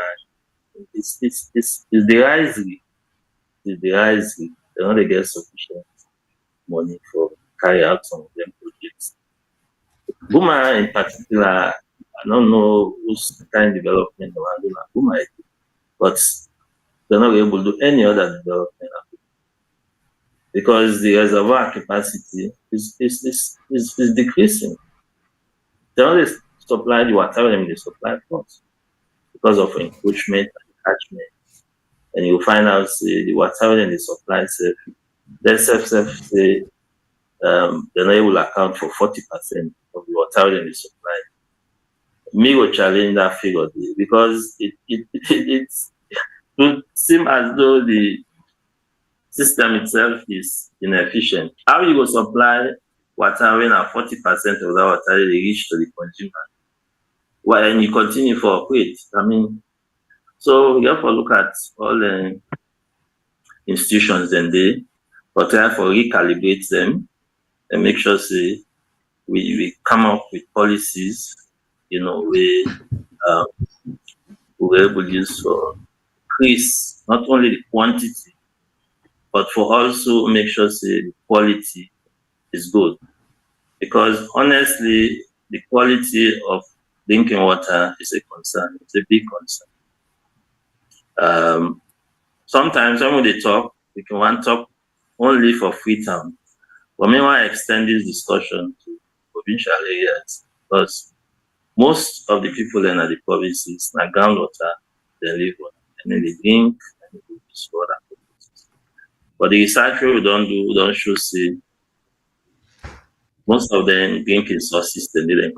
S3: it's the rising. It's the rising. They don't get sufficient money for carry out some of them projects. Guma in particular, I don't know whose kind of development they do Guma, but they're not able to do any other development because the reservoir capacity is decreasing. They only supply the water when they supply first because of encroachment and catchment, and you find out say the water when they supply self, they say the they will account for 40% of the water when they supply. Me will challenge that figure because it seems as though the system itself is inefficient. How you will supply water when 40% of that water they reach to the consumer? Well, and you continue for operate. I mean, so we have to look at all the institutions and they but try for recalibrate them and make sure say we come up with policies, we we're able to use for increase not only the quantity, but for also make sure say the quality is good. Because honestly, the quality of drinking water is a concern. It's a big concern. Sometimes when they talk, we can want to talk only for Freetown. But meanwhile, extend this discussion to provincial areas because most of the people in the provinces, like groundwater, they live on, and then they drink and they use for other purposes. But the research we don't show say most of them drinking sources they need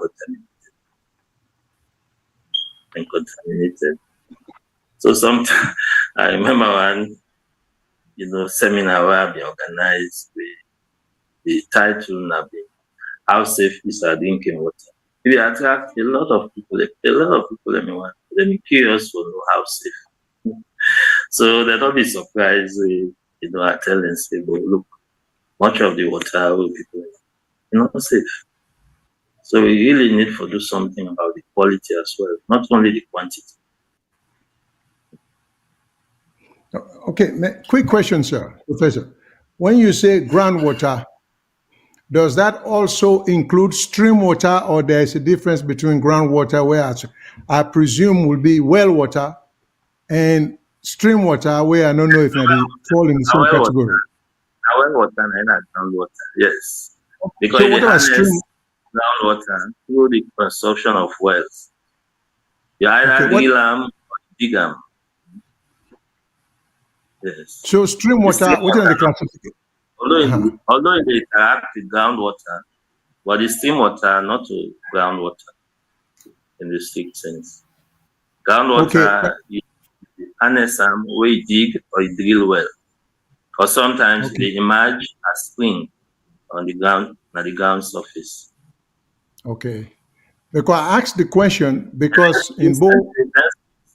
S3: contaminated. So sometimes I remember one, seminar where I been organized with the title now being how safe is our drinking water. It attract a lot of people. Anyone, they be curious to know how safe. So they don't be surprised. I tell them say, but look, much of the water will people not safe. So we really need to do something about the quality as well, not only the quantity.
S1: Okay, quick question, sir, Professor. When you say groundwater, does that also include stream water, or there's a difference between groundwater, where I presume will be well water, and stream water, where I don't know if they fall in the same category?
S3: Our water and groundwater, yes. Because
S1: so what about stream
S3: groundwater through the construction of wells? You either drill them or dig them. Yes.
S1: So stream water, what are the classification?
S3: Although they interact with groundwater, but the stream water not to groundwater in the strict sense. Groundwater, you harness them where you dig or you drill well, or sometimes they emerge as spring on the ground surface.
S1: Okay, because I asked the question because in both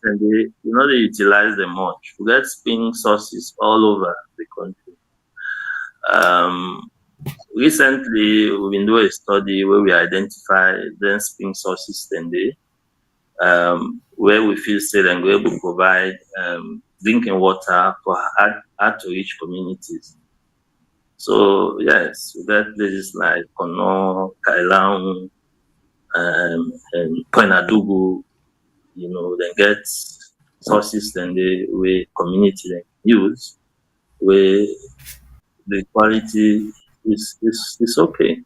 S3: they utilize them much. We get spring sources all over the country. Recently, we've been doing a study where we identify the spring sources where we feel safe and we're able to provide drinking water for hard to reach communities. So yes, we get places like Kono, Kailang, and Koinadugu, they get sources where community they use, where the quality is okay.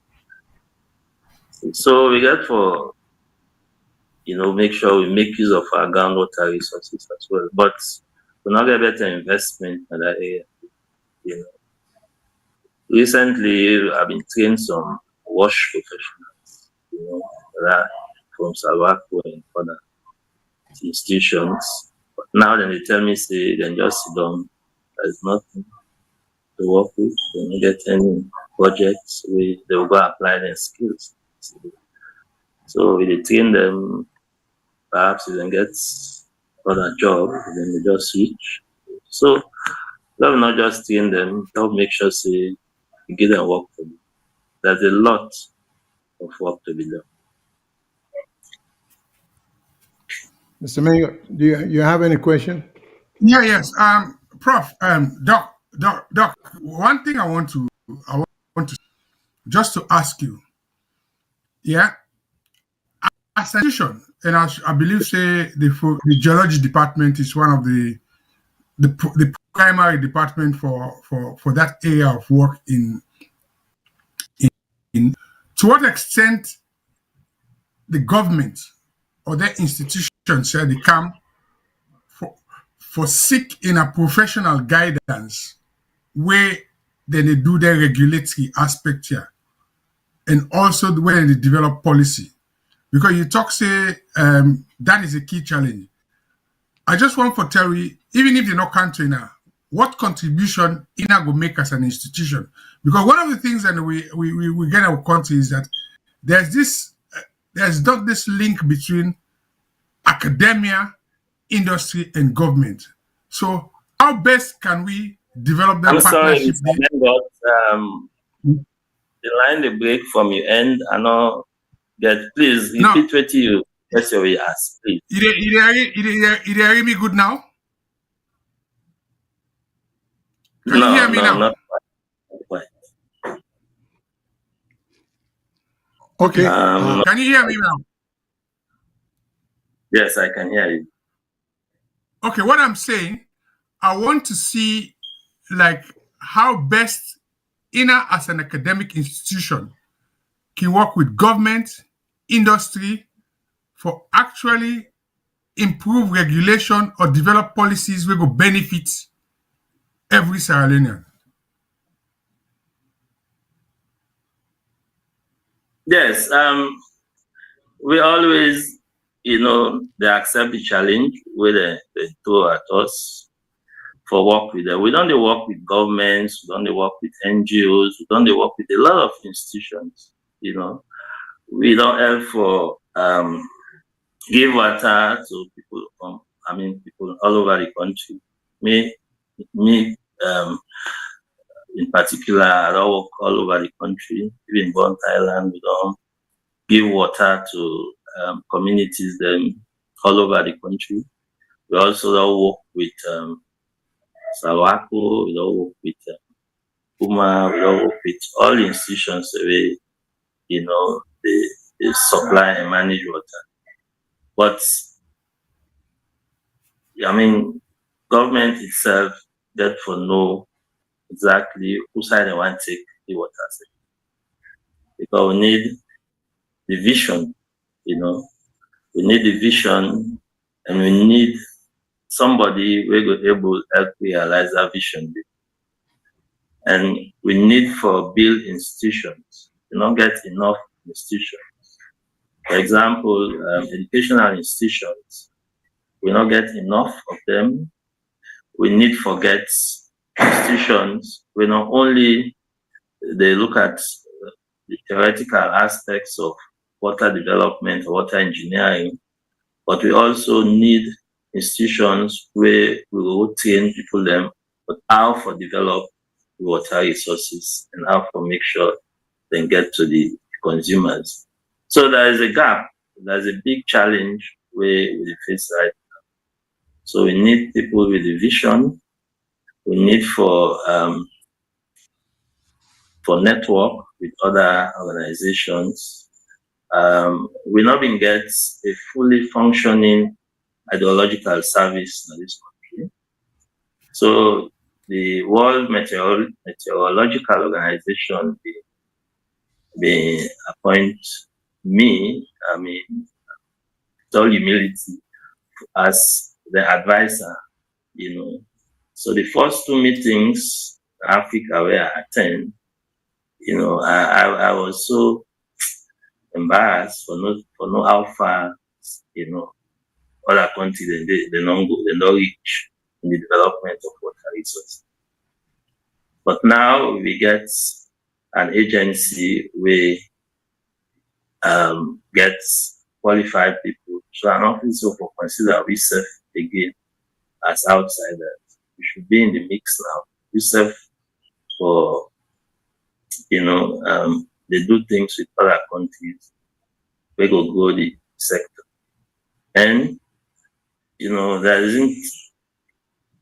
S3: So we get for make sure we make use of our groundwater resources as well. But we not get better investment in that area. Recently I've been trained some wash professionals, that from Salvaco and other institutions. But now then they tell me say then just sit down. There's nothing to work with. They don't get any projects where they will go apply their skills. So we train them, perhaps they can get other job, then they just switch. So let me not just train them, help make sure say we give them work to do. There's a lot of work to be done.
S1: Mr. Mayor, do you have any question?
S2: Yeah, yes. Prof, Doc, one thing I want to just to ask you, yeah, as an institution, and I believe say the geology department is one of the primary department for that area of work in to what extent the government or their institutions say they come for seek in a professional guidance where they do the regulatory aspect here, and also the way they develop policy. Because you talk say that is a key challenge. I just want to tell you, even if you're not country now, what contribution INA will make as an institution? Because one of the things that we get our country is that there's not this link between academia, industry, and government. So how best can we develop that
S3: I'm sorry,
S2: partnership?
S3: Mr. Mengot, the line they break from your end. I know that. Please repeat what you ask, please.
S2: You hear me good now? Can you hear me now?
S3: Not quite.
S1: Okay.
S2: Can you hear me now?
S3: Yes, I can hear you.
S2: Okay, what I'm saying, I want to see like how best INA as an academic institution can work with government, industry for actually improve regulation or develop policies which will benefit every Sierra Leonean.
S3: Yes, we always, they accept the challenge where they throw at us for work with them. We don't work with governments, we don't work with NGOs, we don't work with a lot of institutions, We don't help for give water to people people all over the country. Me, in particular, I don't work all over the country. Even in Thailand, we don't give water to communities all over the country. We also don't work with Sawako, we don't work with Puma, we don't work with all the institutions where, they supply and manage water. But, government itself, therefore, know exactly whose side they want to take the water. Because we need the vision, we need the vision, and we need somebody who will able to help realize that vision. And we need for build institutions. We don't get enough institutions. For example, educational institutions, we don't get enough of them. We need for get institutions. We not only they look at the theoretical aspects of water development, water engineering, but we also need institutions where we will train people them but how to develop water resources and how to make sure they get to the consumers. So there is a gap. There's a big challenge where we face right now. So we need people with a vision. We need for network with other organizations. We not been get a fully functioning hydrological service in this country. So the World Meteorological Organization they appoint me, with all humility, as the advisor, So the first two meetings in Africa where I attend, I was so embarrassed for not how far, other countries they don't reach in the development of water resources. But now we get an agency where gets qualified people. So an office of consider ourselves again as outsiders. We should be in the mix now. We serve for they do things with other countries. We go grow the sector. And there isn't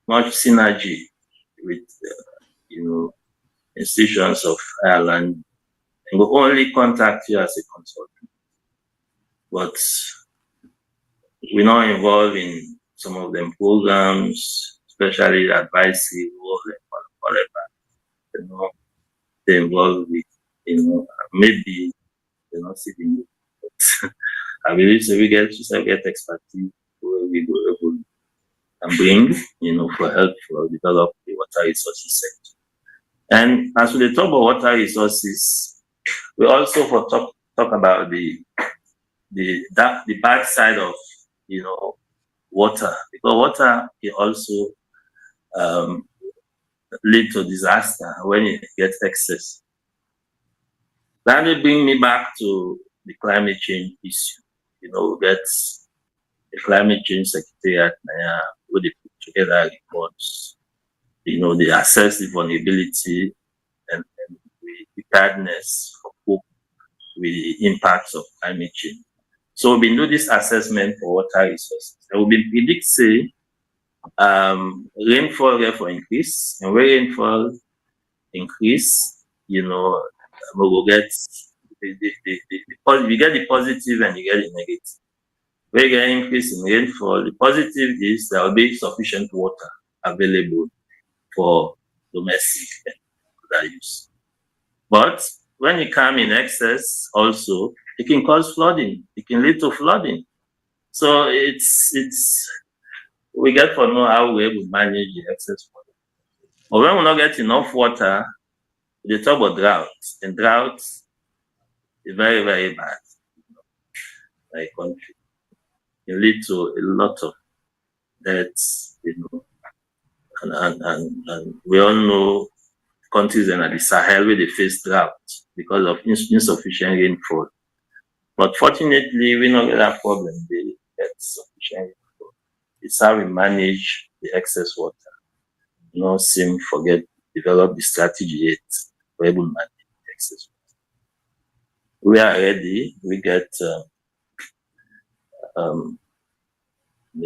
S3: much synergy with institutions of Ireland, and will only contact you as a consultant. But we're not involved in some of them programs, especially advisory or whatever. They're involved with, maybe they're not sitting with. I believe so we get expertise where we go able can bring, for help for develop the water resources sector. And as we talk about water resources, we also for talk about the bad side of water, because water can also lead to disaster when it gets excess. That will bring me back to the climate change issue. We get the climate change secretariat where they put together reports, they assess the vulnerability and the preparedness for cope with the impacts of climate change. So we do this assessment for water resources. And we predict say rainfall therefore increase, and where rainfall increase, we will get we get the positive and you get the negative. Where you get increase in rainfall, the positive is there will be sufficient water available for domestic and other use. But when it comes in excess, also it can cause flooding. It can lead to flooding. So we get to know how we will manage the excess water. But when we not get enough water, they talk about drought, and drought is very, very bad. Like country, it lead to a lot of deaths, and we all know countries in the Sahel where they face drought because of insufficient rainfall. But fortunately, we don't get that problem. They get sufficient rainfall. It's how we manage the excess water. Seem forget develop the strategy yet. We're able to manage the excess water. We are ready. We get the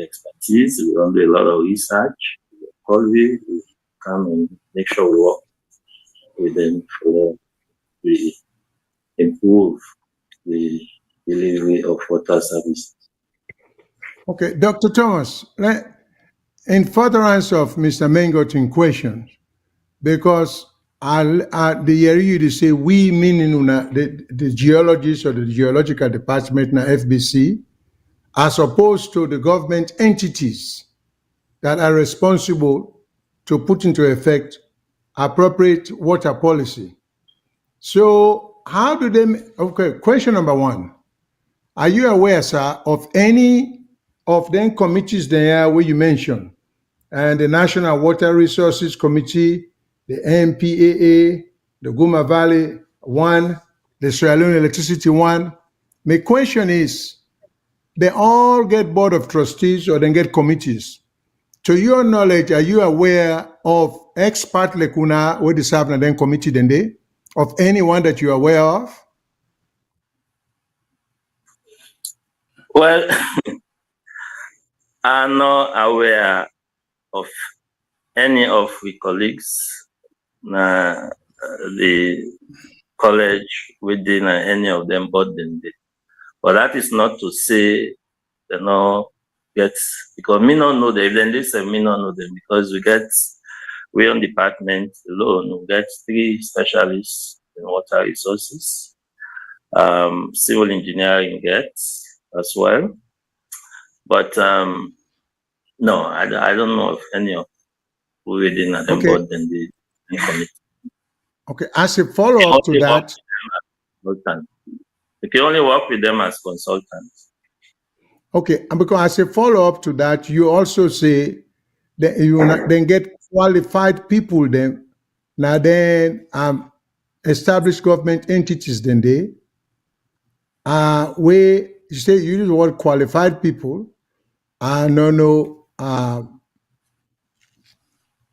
S3: expertise. We don't do a lot of research. We come and make sure we work with them for we improve the delivery of water services.
S1: Okay, Dr. Thomas, in furtherance of Mr. Mengotin questions, because the area you say we meaning the geologists or the geological department na FBC, as opposed to the government entities that are responsible to put into effect appropriate water policy. So how do they, okay, question number one, are you aware, sir, of any of them committees there where you mentioned, and the National Water Resources Committee, the NPAA, the Guma Valley one, the Sierra Leone Electricity one? My question is, they all get board of trustees or they get committees. To your knowledge, are you aware of expert lekuna where they serve and then committee then they, of anyone that you're aware of?
S3: Well, I'm not aware of any of the colleagues, the college within any of them, but that is not to say because me not know them. Then they say me not know them because we on department alone we get 3 specialists in water resources. Civil engineering gets as well, but no, I don't know of any of who within them,
S1: Okay.
S3: but then the committee.
S1: Okay, as a follow-up to that,
S3: you can only work with them as consultants.
S1: okay, and because as a follow-up to that, you also say that you then get qualified people then, now then established government entities then they, where you say you use the word qualified people,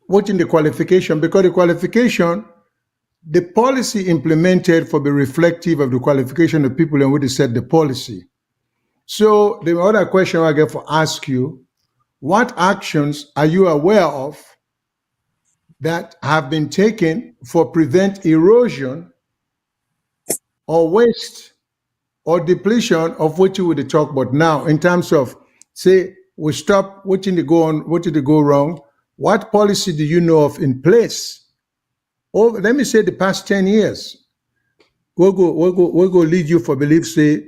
S1: what in the qualification, because the qualification, the policy implemented for be reflective of the qualification of people and where they set the policy. So the other question I get for ask you, what actions are you aware of that have been taken for prevent erosion or waste or depletion of what you would talk about now in terms of, say, we stop what did they go wrong? What policy do you know of in place? Or let me say the past 10 years. We'll go lead you for belief, say,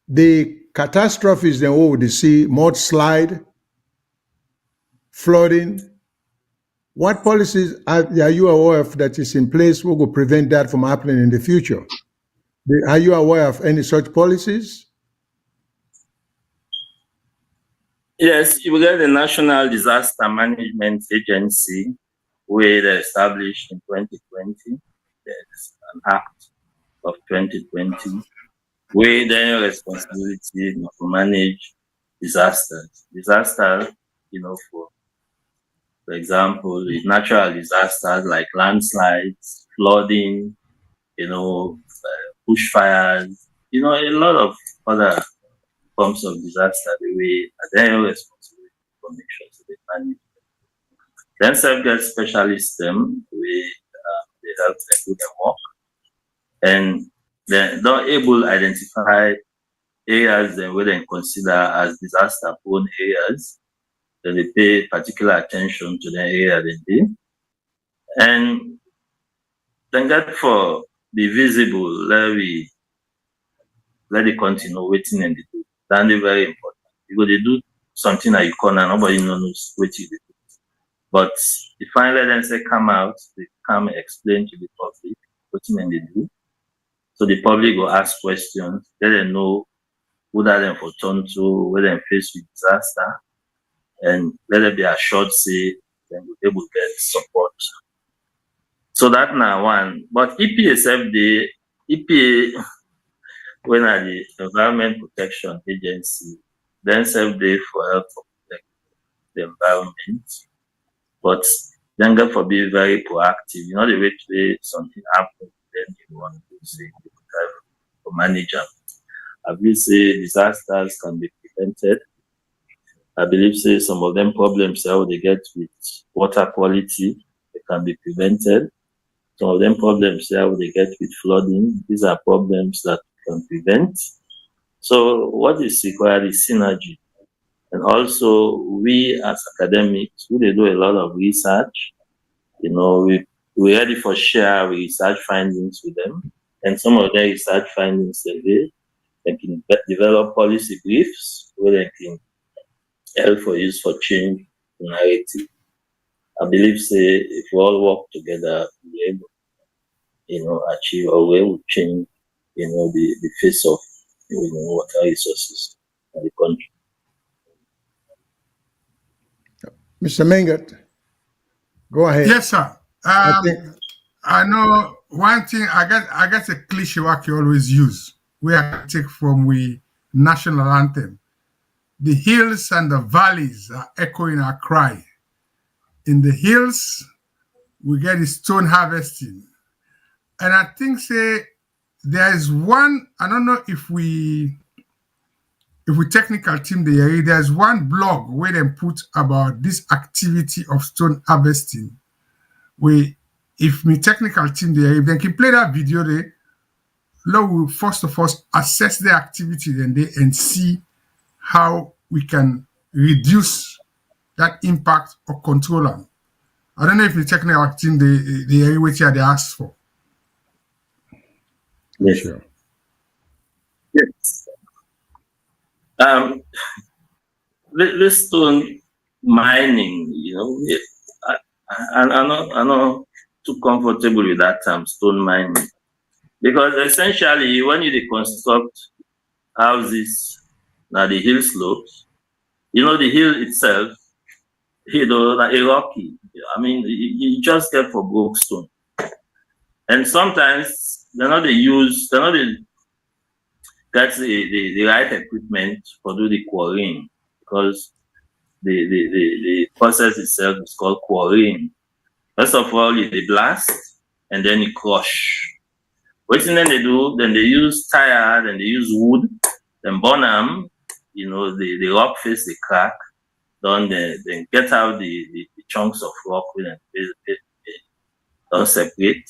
S1: the catastrophes then we would see, mudslide, flooding. What policies are you aware of that is in place what will prevent that from happening in the future? Are you aware of any such policies?
S3: Yes, you get the National Disaster Management Agency, where they established in 2020. There's an act of 2020, where their responsibility to manage disasters. Disasters, for example, the natural disasters like landslides, flooding, bushfires, a lot of other forms of disaster, the way their responsibility for make sure to be managed. Then self-get specialists them, they help them do their work. And they're not able to identify areas then where they consider as disaster prone areas. Then they pay particular attention to the area they do. And then get for the visible, let the continue waiting and do. That's very important. Because they do something that you corner, nobody knows what you do. But if I let them say come out, they come explain to the public what they do. So the public will ask questions, let them know who that them for turn to, where they face with disaster, and let them be assured say they will be able to get support. So that now one. But EPA self-day, EPA when are the Environment Protection Agency, then self-day for help to protect the environment. But then God forbid very proactive. You know the way today something happens, then you want to say you have to manage them. I believe say disasters can be prevented. I believe say some of them problems how they get with water quality, they can be prevented. Some of them problems how they get with flooding, these are problems that can prevent. So what is required is synergy. And also we as academics, we do a lot of research. We're ready for share research findings with them. And some of their research findings they can develop policy briefs where they can help for use for change narrative. I believe say if we all work together, we're able achieve or we will change the face of water resources in the country.
S1: Mr. Mengat, go ahead.
S2: Yes, sir. I know one thing. I guess a cliche work you always use. We I take from we national anthem. The hills and the valleys are echoing our cry. In the hills, we get the stone harvesting, and I think say there is one. I don't know if we technical team there. There's one blog where they put about this activity of stone harvesting. If my technical team there, if they can play that video there, Lord will first of all assess the activity and see how we can reduce that impact or control them. I don't know if the technical team they which they asked for.
S3: Yes.
S1: Sure.
S3: Yes. The stone mining, I'm not too comfortable with that term, stone mining, because essentially when you construct houses now the hill slopes, the hill itself, like a rocky. I mean, you just get for broke stone, and sometimes they're not get the right equipment for do the quarrying, because the process itself is called quarrying. First of all, you blast and then you crush. What then they do? Then they use tire, then they use wood, then burn them. The rock face they crack. Then they get out the chunks of rock with them. They don't separate.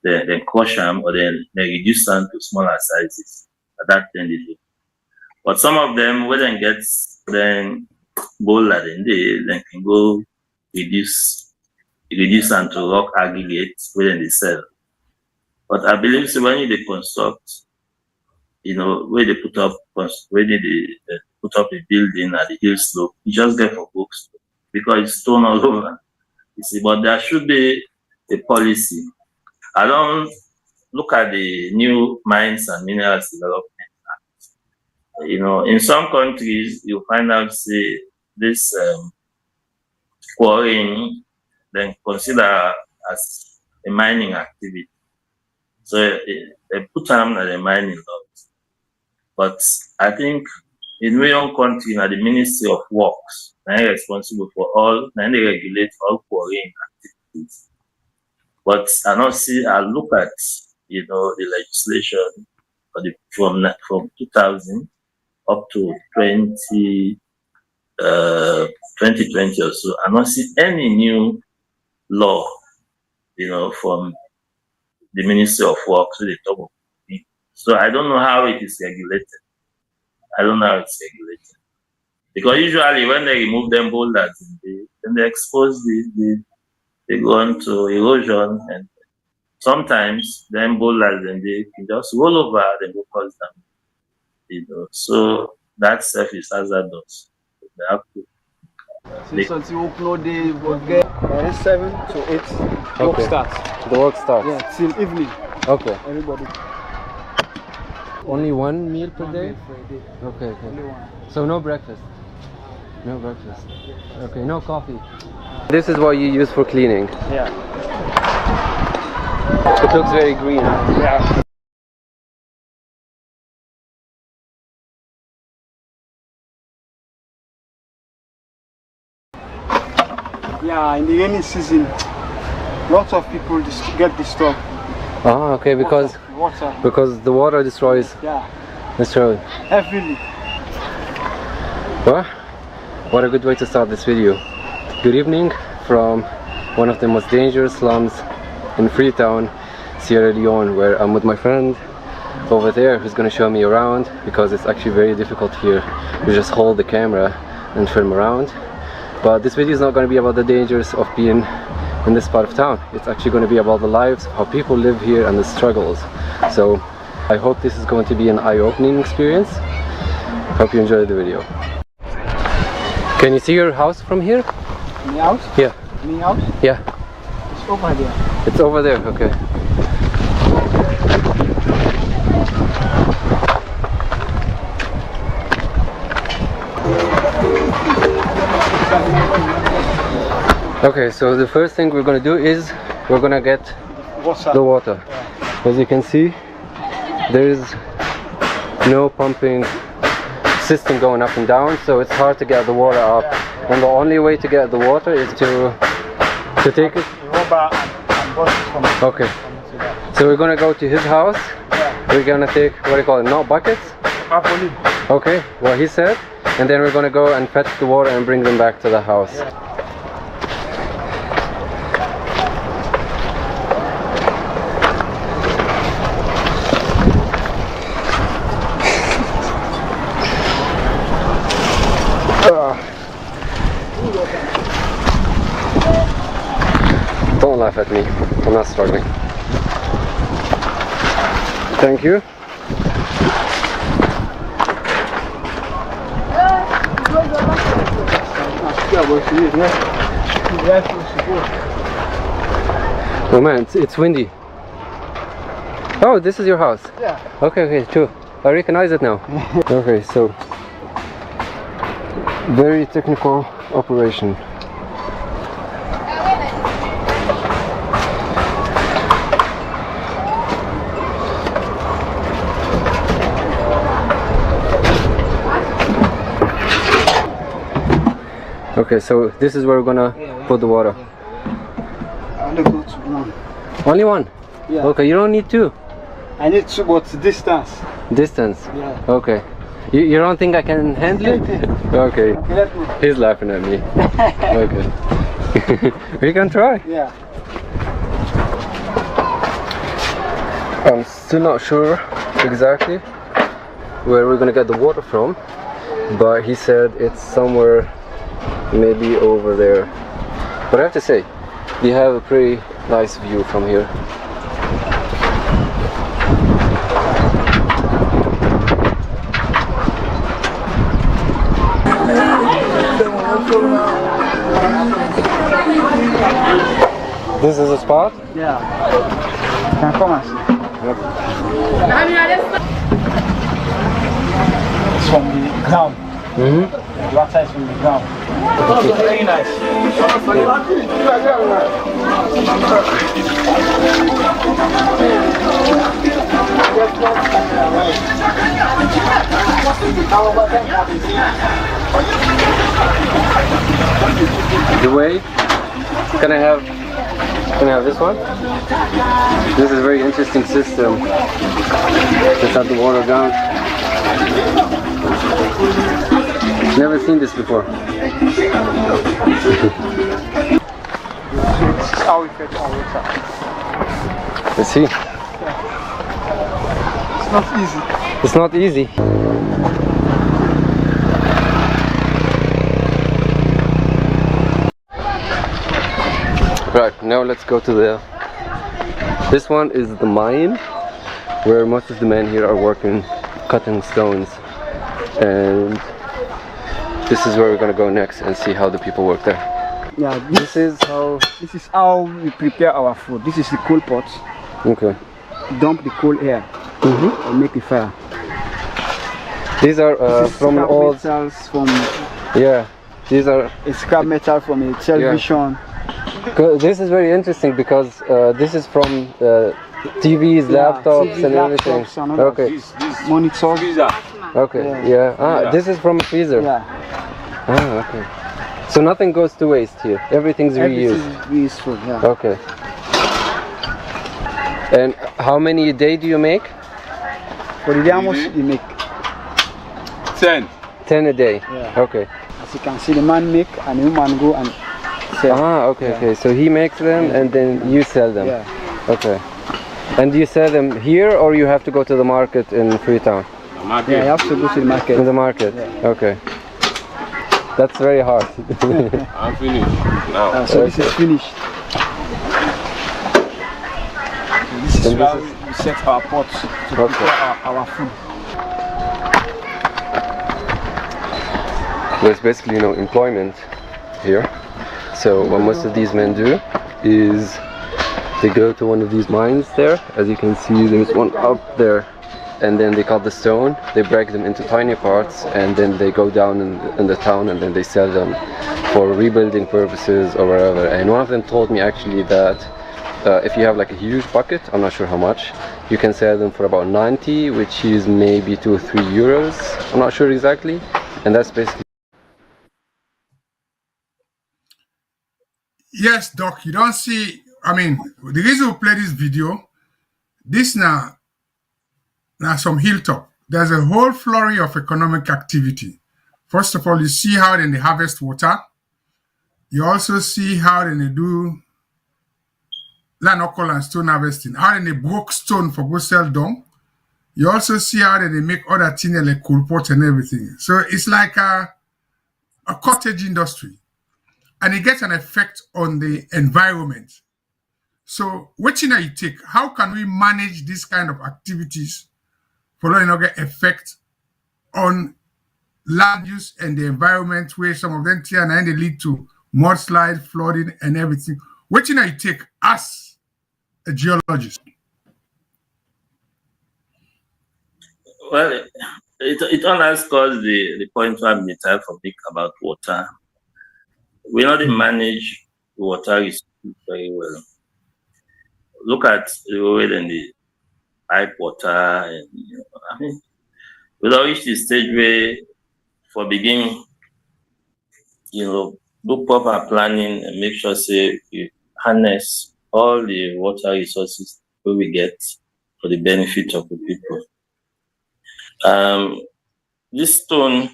S3: Then crush them, or then they reduce them to smaller sizes. That then they do. But some of them, when they get then boulder, then they can go reduce them to rock aggregate where they sell. But I believe so when they construct, where they put up a building at the hill slope, you just get for books. because it's stone all over. You see, but there should be a policy. I don't look at the new mines and minerals development. You know, in some countries, you find out, say, this quarrying, then consider as a mining activity. So they put them at a mining lot. But I think in my own country, now the Ministry of Works, they are responsible for all, they regulate all quarrying activities. But I look at, you know, the legislation for from 2000 up to 2020 or so. I don't see any new law, you know, from the Ministry of Works to the top of it. So I don't know how it is regulated. I don't know how it's regulated. Because usually when they remove them boulders, then they expose they go on to erosion, and sometimes them boulders then they can just roll over, then go cause them. You know, so that stuff is hazardous. They have to.
S5: Since you upload the work get 7 to 8, work starts.
S6: The work starts?
S5: Yeah, till evening.
S6: Okay.
S5: Everybody.
S6: Only one meal per day?
S5: Meal for a day.
S6: Okay, okay.
S5: Only one.
S6: So no breakfast? No breakfast. Okay, no coffee. This is what you use for cleaning?
S5: Yeah.
S6: It looks very green.
S5: Yeah. Yeah, in the rainy season, lots of people get disturbed.
S6: Ah, okay, because the water destroys.
S5: Yeah.
S6: Destroys.
S5: Heavily.
S6: Well, what a good way to start this video. Good evening from one of the most dangerous slums in Freetown, Sierra Leone, where I'm with my friend over there who's going to show me around, because it's actually very difficult here to just hold the camera and film around. But this video is not going to be about the dangers of being in this part of town. It's actually going to be about the lives, how people live here, and the struggles. So I hope this is going to be an eye-opening experience. Hope you enjoy the video. Can you see your house from here?
S5: My house?
S6: Yeah.
S5: My house?
S6: Yeah.
S5: It's over there.
S6: It's over there, okay. Okay, so the first thing we're gonna do is we're gonna get the water. As you can see, there is no pumping system going up and down, so it's hard to get the water up. And the only way to get the water is to take it. Okay. So we're gonna go to his house. We're gonna take, what do you call it, no buckets? Okay, what he said. And then we're gonna go and fetch the water and bring them back to the house. Don't laugh at me, I'm not struggling. Thank you. Oh man, it's windy. Oh, this is your house?
S5: Yeah.
S6: Okay, okay, true. I recognize it now. Okay, so very technical operation. Okay, so this is where we're gonna put the water.
S5: Only go to one.
S6: Only one?
S5: Yeah.
S6: Okay, you don't need two.
S5: I need two, but distance.
S6: Distance?
S5: Yeah.
S6: Okay. You don't think I can handle it? Okay.
S5: Okay, let me.
S6: He's laughing at me. Okay. We can try.
S5: Yeah.
S6: I'm still not sure exactly where we're gonna get the water from, but he said it's somewhere maybe over there. But I have to say, we have a pretty nice view from here. This is a spot?
S5: Yeah. You can come and see.
S6: Yep.
S5: It's from the ground.
S6: Mm-hmm.
S5: The water is from the ground. Very nice.
S6: The way? Can I have this one? This is a very interesting system. Just have the water down. Never seen this before.
S5: This is how we fetch our water.
S6: Let's see.
S5: It's not easy.
S6: It's not easy. Right, now let's go to the... This one is the mine, where most of the men here are working, cutting stones. And this is where we're gonna go next and see how the people work there.
S5: Yeah,
S6: This is how...
S5: this is how we prepare our food. This is the coal pot.
S6: Okay.
S5: Dump the coal here and make the fire.
S6: These are
S5: This is
S6: from an
S5: scrap
S6: old...
S5: metals from
S6: Yeah, these are...
S5: a scrap metal from a television.
S6: This is very interesting because this is from TVs, laptops,
S5: TV,
S6: and everything.
S5: laptops and all that.
S6: Okay,
S5: Monitors.
S6: okay, yeah. Ah, this is from a freezer.
S5: Yeah.
S6: Ah, okay. So nothing goes to waste here. Everything's
S5: Everything
S6: reused.
S5: is useful. Yeah.
S6: Okay. And how many a day do you make?
S5: For the day, how much you make?
S7: 10.
S6: 10 a day.
S5: Yeah.
S6: Okay.
S5: As you can see, the man make and the woman go and sell.
S6: Ah, okay, okay. So he makes them and then you sell them.
S5: Yeah.
S6: Okay. And do you sell them here or you have to go to the market in Freetown?
S5: Yeah, you have to go to the market.
S6: In the market?
S5: Yeah.
S6: Okay. That's very hard.
S7: I'm finished now.
S5: So this is finished. This is
S6: And
S5: where
S6: this
S5: we set our pots to prepare our food.
S6: There's basically no employment here. So what most of these men do is they go to one of these mines there. As you can see, there's one up there. And then they cut the stone, they break them into tiny parts, and then they go down in the town and then they sell them for rebuilding purposes or whatever. And one of them told me actually that if you have like a huge bucket, I'm not sure how much, you can sell them for about 90, which is maybe 2 or 3 euros. I'm not sure exactly. And that's basically...
S2: Yes, Doc, you don't see, I mean, the reason we play this video, this now some hilltop. There's a whole flurry of economic activity. First of all, you see how then they harvest water. You also see how then they do land occult and stone harvesting. How then they broke stone for go sell dung. You also see how then they make other things like coal pot and everything. So it's like a cottage industry. And it gets an effect on the environment. So what you take? How can we manage this kind of activities for not get effect on land use and the environment, where some of them tear and they lead to mudslide, flooding, and everything? What you take as a geologist?
S3: Well, it underscores the point I'm trying to make about water. We not manage water resources very well. Look at the way then the pipe water, and I mean, we don't reach the stage where, for beginning, do proper planning and make sure say we harness all the water resources that we get for the benefit of the people. This stone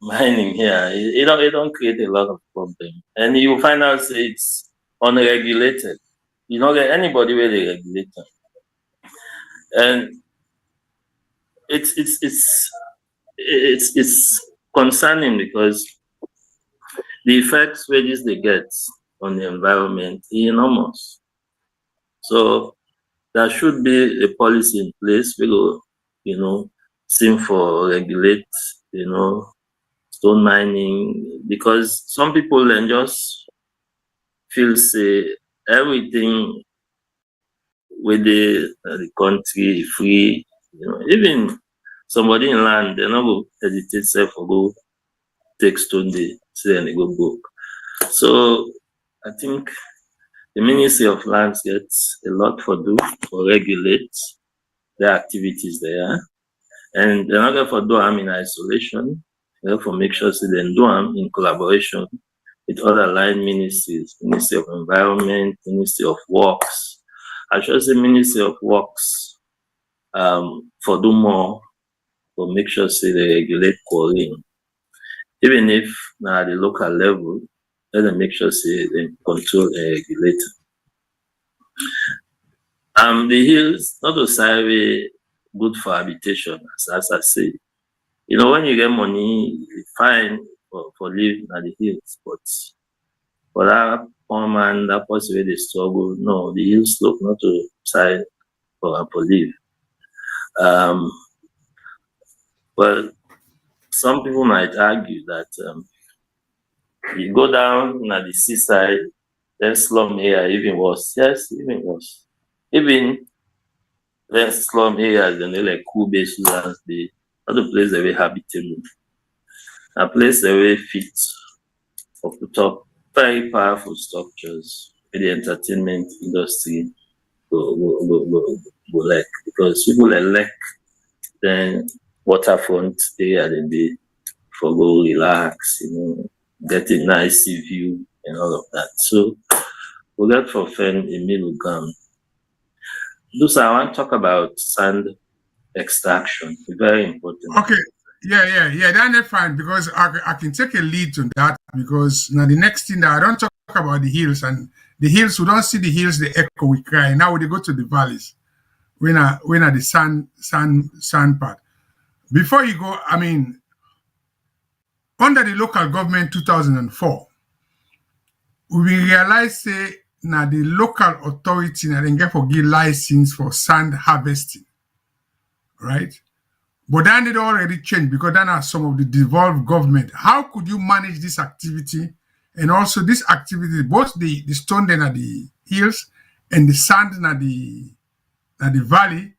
S3: mining here, it don't create a lot of problem, and you find out say it's unregulated. You don't get anybody where they regulate them. And it's concerning because the effects wages they get on the environment is enormous. So there should be a policy in place. We go, seem for regulate, stone mining, because some people then just feel say everything with the country free, even somebody in land, they not go hesitate self or go take stone they say and they go broke. So I think the Ministry of Lands gets a lot for do for regulate their activities there. And they're not going for do them in isolation. Therefore, make sure so they do them in collaboration with other line ministries, Ministry of Environment, Ministry of Works. I should say Ministry of Works for do more, for make sure say they regulate quarrying. Even if at the local level, let them make sure say they control and regulate. The hills, not to say good for habitation, as I say. When you get money, it's fine for living at the hills, but for that poor man, that person where they struggle, no, the hill slope not to side for live. Well, some people might argue that you go down at the seaside, then slum area even worse. Yes, even worse. Even then slum areas, then they like cool base lands, they other place that we habitable. A place that we fit or put up very powerful structures for the entertainment industry go like, because people like then waterfront area then they for go relax, get a nice sea view and all of that. So we got for friend in middle ground. Those I want to talk about sand extraction. Very important.
S2: Okay. Yeah. That's fine, because I can take a lead to that, because now the next thing that I don't talk about the hills, and the hills, we don't see the hills, the echo, we cry. Now we go to the valleys. When are the sand part. Before you go, I mean, under the local government 2004, we realize say now the local authority now they get for give license for sand harvesting, right? But that it already changed, because then are some of the devolved government. How could you manage this activity? And also this activity, both the stone then at the hills and the sand at the valley,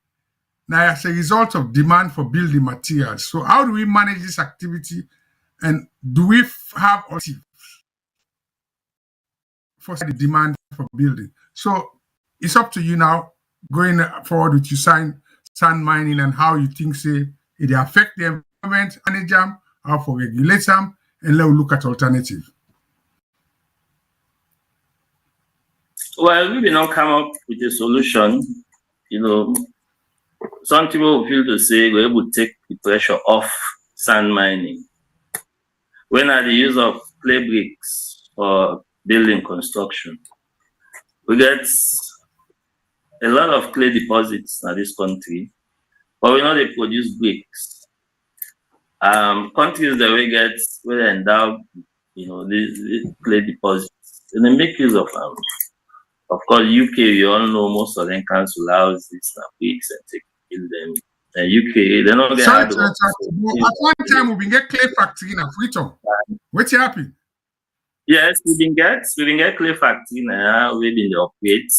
S2: now as a result of demand for building materials. So how do we manage this activity? And do we have for the demand for building? So it's up to you now, going forward with your sand mining, and how you think say it affect the environment, manage them, how for regulate them, and let's look at alternative.
S3: Well, we will not come up with a solution. Some people will feel to say we're able to take the pressure off sand mining. When are the use of clay bricks for building construction? We get a lot of clay deposits in this country, but we know they produce bricks. Countries that we get where they endow, these clay deposits, and they make use of them. Of course, UK, you all know most of them council allows these bricks and take build them. And UK, they don't get hard work.
S2: At one time, we been get clay factory in Freetown. What's happening?
S3: Yes, we been get clay factory now. We been operate.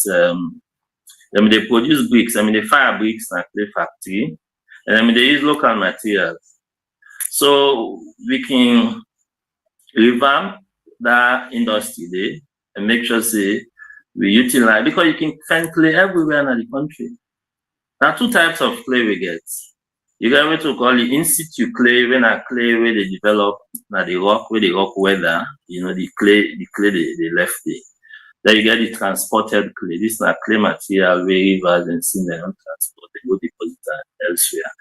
S3: They produce bricks. They fire bricks in a clay factory, and they use local materials. So we can revamp that industry there and make sure say we utilize, because you can find clay everywhere in the country. Now, two types of clay we get. You get what to call it in situ clay, when a clay where they develop, now the rock where the rock weather, the clay they left there. Then you get the transported clay. This is a clay material where rivers and sea they don't transport, they go deposit elsewhere.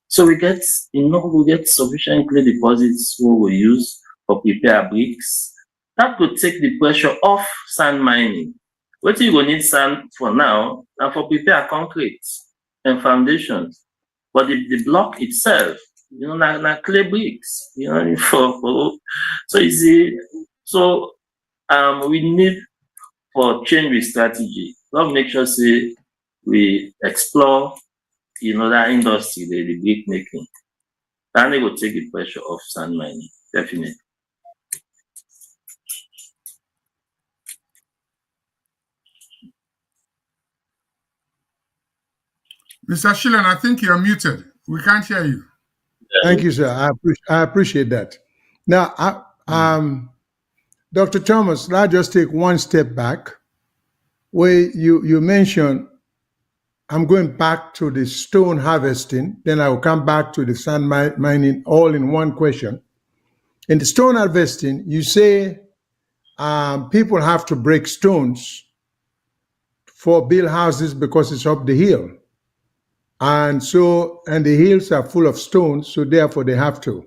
S3: So we get sufficient clay deposits who we use for prepare bricks. That could take the pressure off sand mining. What you will need sand for now and for prepare concrete and foundations. But the block itself, not clay bricks, so you see, so we need for change with strategy. Let's make sure say we explore that industry, the brick making. And they will take the pressure off sand mining, definitely.
S2: Mr. Shilon, I think you're muted. We can't hear you.
S1: Thank you, sir. I appreciate that. Now, Dr. Thomas, let's just take one step back. Where you mentioned, I'm going back to the stone harvesting, then I will come back to the sand mining, all in one question. In the stone harvesting, you say people have to break stones for build houses because it's up the hill. And the hills are full of stones, so therefore they have to.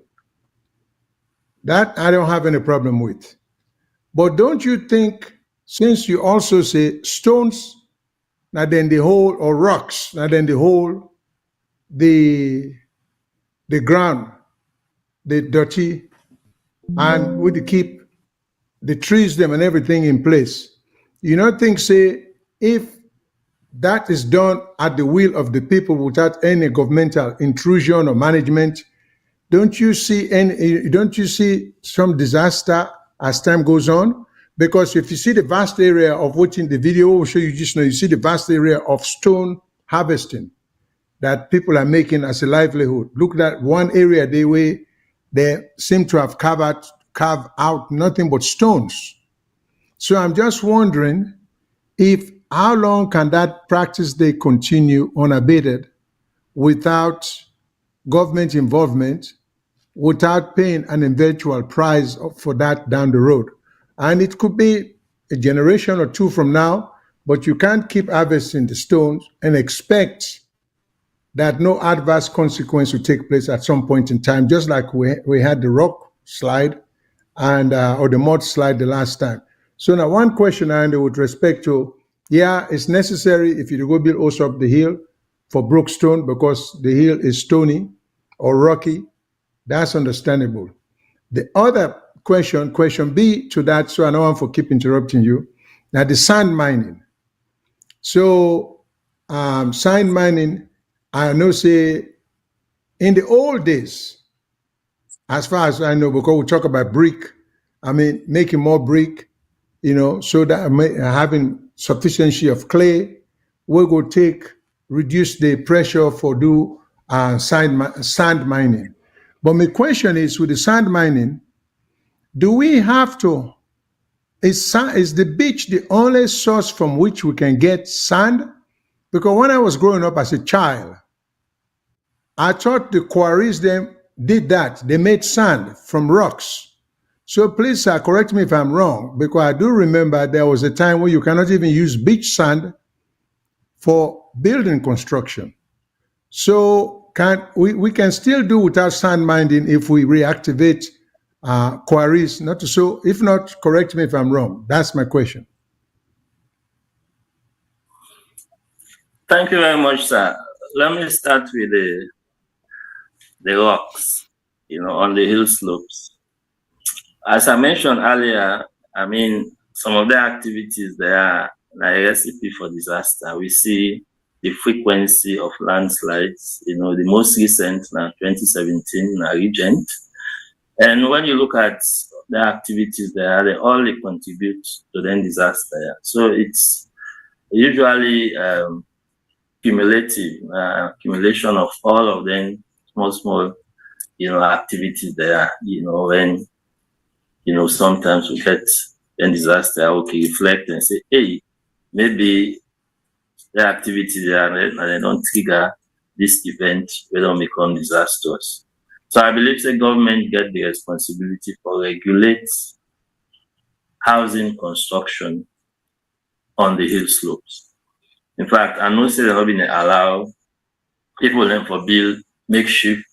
S1: That I don't have any problem with. But don't you think, since you also say stones, now then the whole, or rocks, now then the whole, the ground, the dirty, and we keep the trees, them and everything in place. You don't think, say, if that is done at the will of the people without any governmental intrusion or management, don't you see some disaster as time goes on? Because if you see the vast area of watching the video, will show you just now, you see the vast area of stone harvesting that people are making as a livelihood. Look at that one area they seem to have carved out nothing but stones. So I'm just wondering, how long can that practice they continue unabated without government involvement, without paying an eventual price for that down the road? And it could be a generation or two from now, but you can't keep harvesting the stones and expect that no adverse consequence will take place at some point in time, just like we had the rock slide and or the mud slide the last time. So now one question, Andy, with respect to, yeah, it's necessary if you go build also up the hill for Brookstone because the hill is stony or rocky. That's understandable. The other question B to that, so I know I'm for keep interrupting you. Now the sand mining. So sand mining, I know say in the old days, as far as I know, because we talk about brick, I mean making more brick, so that having sufficiency of clay, we go reduce the pressure for do sand mining. But my question is, with the sand mining, do we have to, is the beach the only source from which we can get sand? Because when I was growing up as a child, I thought the quarries them did that. They made sand from rocks. So please, sir, correct me if I'm wrong, because I do remember there was a time when you cannot even use beach sand for building construction. So we can still do without sand mining if we reactivate quarries. If not, correct me if I'm wrong. That's my question.
S3: Thank you very much, sir. Let me start with the rocks, on the hill slopes. As I mentioned earlier, I mean, some of the activities there are a recipe for disaster. We see the frequency of landslides, the most recent, now 2017, Regent. And when you look at the activities there, they all contribute to the disaster. So it's usually accumulation of all of them, small, activities there, when, sometimes we get a disaster, okay, reflect and say, hey, maybe the activities there, and they don't trigger this event, we don't become disastrous. So I believe the government get the responsibility for regulate housing construction on the hill slopes. In fact, I know they have been allow people then for build makeshift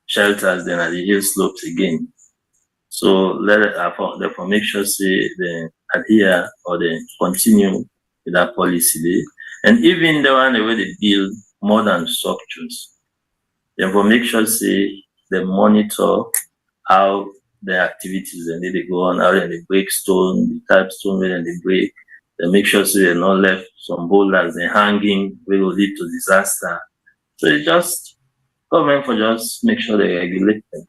S3: shelters then at the hill slopes again. So therefore make sure say they adhere or they continue with that policy. And even the one where they build modern structures, therefore make sure say they monitor how the activities and they go on, how they break stone, the type stone where they break. They make sure say they're not left some boulders they hanging, will lead to disaster. So it's just government for just make sure they regulate them.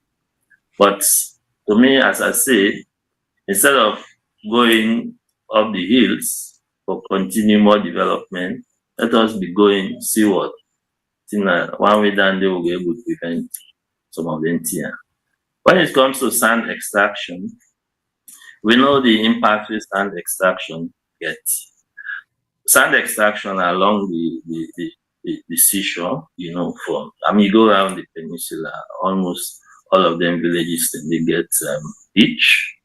S3: But to me, as I say, instead of going up the hills for continue more development, let us be going seaward. one way down there will be able to prevent some of them here. When it comes to sand extraction, we know the impact with sand extraction gets. Sand extraction along the seashore, you go around the peninsula, almost all of them villages, they get beach.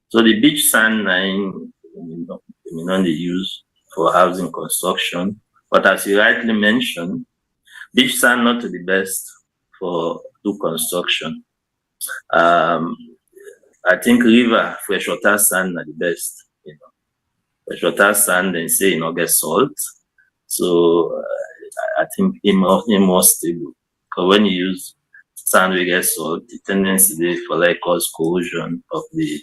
S3: So the beach sand line, they use for housing construction. But as you rightly mentioned, beach sand not the best for do construction. I think river freshwater sand are the best. Freshwater sand, they say get salt. So I think it's more stable. Because when you use sand we get salt, the tendency for cause corrosion of the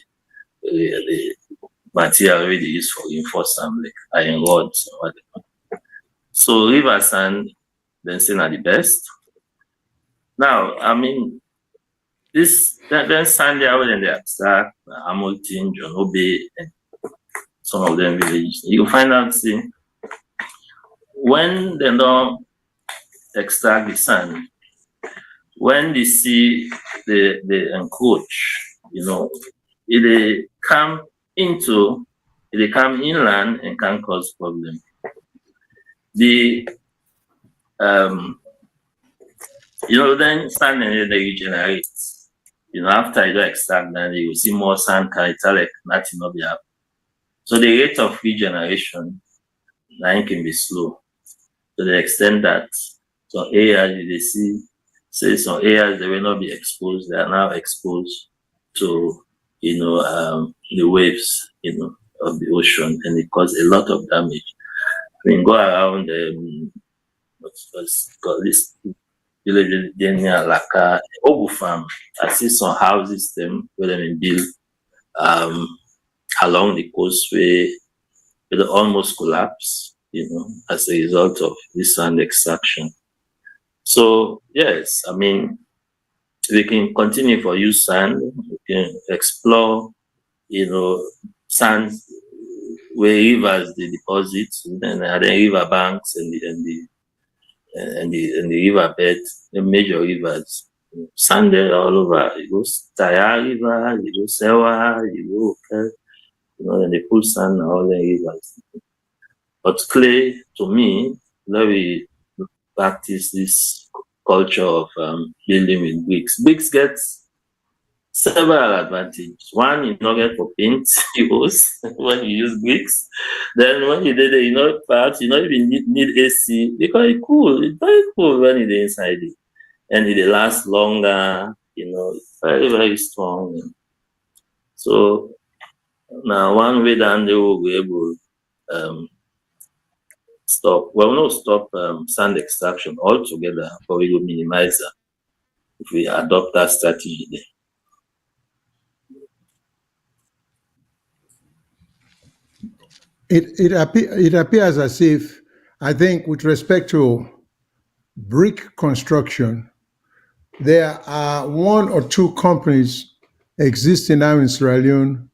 S3: material already used for reinforcement, like iron rods or whatever. So river sand, then say are the best. Now, this then sand there when they extract Hamilton, John Obey, and some of them villages. You find out when they don't extract the sand, when they see they encroach, they come inland and can cause problem. The then sand and they regenerate. After you don't extract, then you will see more sand character like nothing will be happening. So the rate of regeneration can be slow to the extent that some areas they say some areas they will not be exposed, they are now exposed to the waves of the ocean, and it causes a lot of damage. Go around what's called this village near Laka, Ogu farm. I see some houses them where they build along the coastway, they almost collapse, as a result of this sand extraction. So yes, we can continue for use sand, we can explore, sand where rivers they deposit, and the river banks and the river beds, the major rivers. Sand there all over. You go Taya River, you go Sewa, you go and they pull sand all the rivers. But clay, to me, let we practice this culture of building with bricks. Bricks get several advantages. One, you don't get for paint use when you use bricks. Then when you did it, perhaps you don't even need AC because it's cool. It's very cool when it's inside it. And it lasts longer, it's very, very strong. So now one way down they will be able stop sand extraction altogether, but we will minimize that if we adopt that strategy there.
S1: It appears as if, I think, with respect to brick construction, there are one or two companies existing now in Sierra Leone.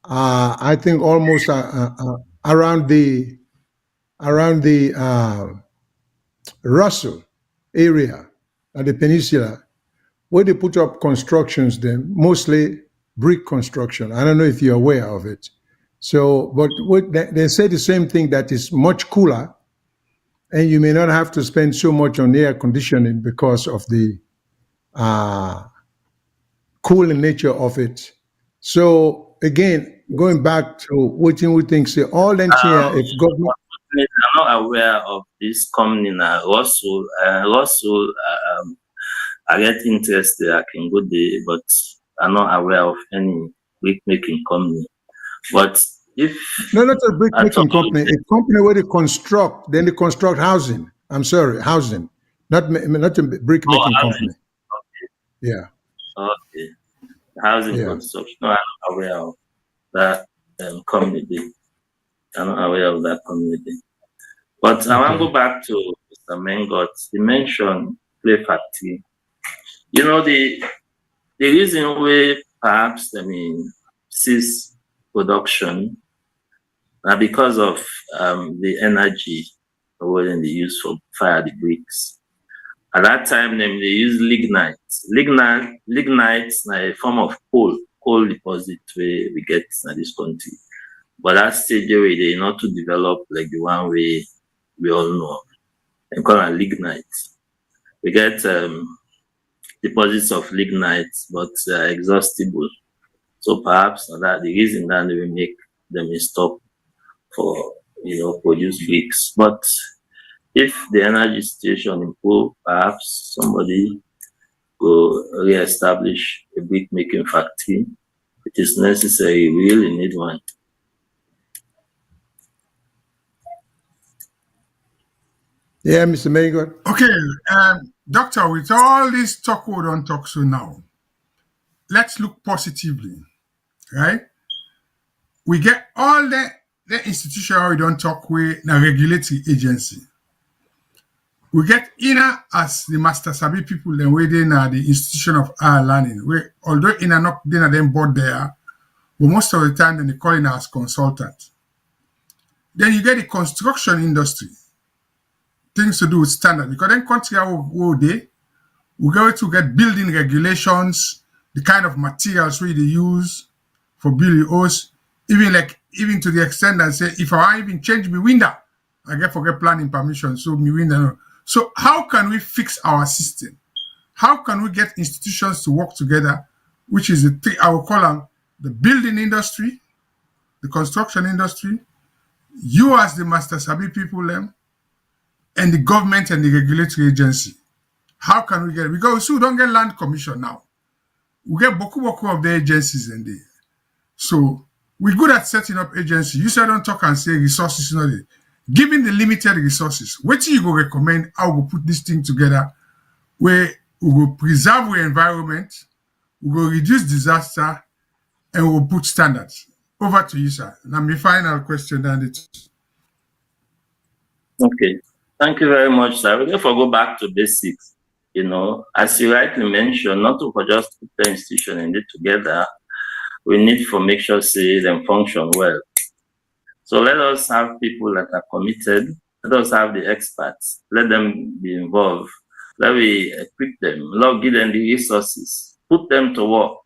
S1: I think almost around the Russell area at the peninsula, where they put up constructions, then mostly brick construction. I don't know if you're aware of it. So, but they say the same thing, that is much cooler, and you may not have to spend so much on air conditioning because of the cooling nature of it. So again, going back to what we think, say all engineer, if government.
S3: I'm not aware of this company now, Russell. I get interested, I can go there, but I'm not aware of any brick making company. But if
S1: no, not a brick making company, a company where they construct, then they construct housing. I'm sorry, housing, not a brick making company.
S3: Okay.
S1: Yeah.
S3: Okay. Housing construction. No, I'm not aware of that community. I'm not aware of that community. But I want to go back to Mr. Mengot. He mentioned clay factory. The reason why perhaps cease production because of the energy when they use for fire the bricks. At that time, they use lignite. Lignite is a form of coal deposit where we get in this country. But that stage where they not to develop like the one we all know. They call it lignite. We get deposits of lignite, but exhaustible. So perhaps that the reason that they will make them stop for produce bricks. But if the energy situation improve, perhaps somebody will re-establish a brick making factory. It is necessary. We really need one.
S1: Yeah, Mr. Mayor.
S2: Okay, Doctor, with all this talk we don't talk so now, let's look positively, right? We get all the institution we don't talk with the regulatory agency. We get INA as the master sabi people then within the institution of higher learning. Where although INA not them board there, but most of the time then they call INA as consultant. Then you get the construction industry, things to do with standard. Because then country will they we go to get building regulations, the kind of materials we they use for building house, even to the extent that say if I even change my window, I get forget planning permission. So my window. So how can we fix our system? How can we get institutions to work together, which is the three I will call them the building industry, the construction industry, you as the master sabi people them, and the government and the regulatory agency. How can we get it? Because we don't get land commission now. We get boku of the agencies in there. So we're good at setting up agencies. You said don't talk and say resources, not it. Given the limited resources, what do you go recommend how we put this thing together where we will preserve our environment, we will reduce disaster, and we will put standards? Over to you, sir. Now my final question and it's
S3: Okay. Thank you very much, sir. We'll therefore go back to basics. As you rightly mentioned, not to just put the institution and it together, we need to make sure say them function well. So let us have people that are committed. Let us have the experts. Let them be involved. Let me equip them. Let give them the resources. Put them to work.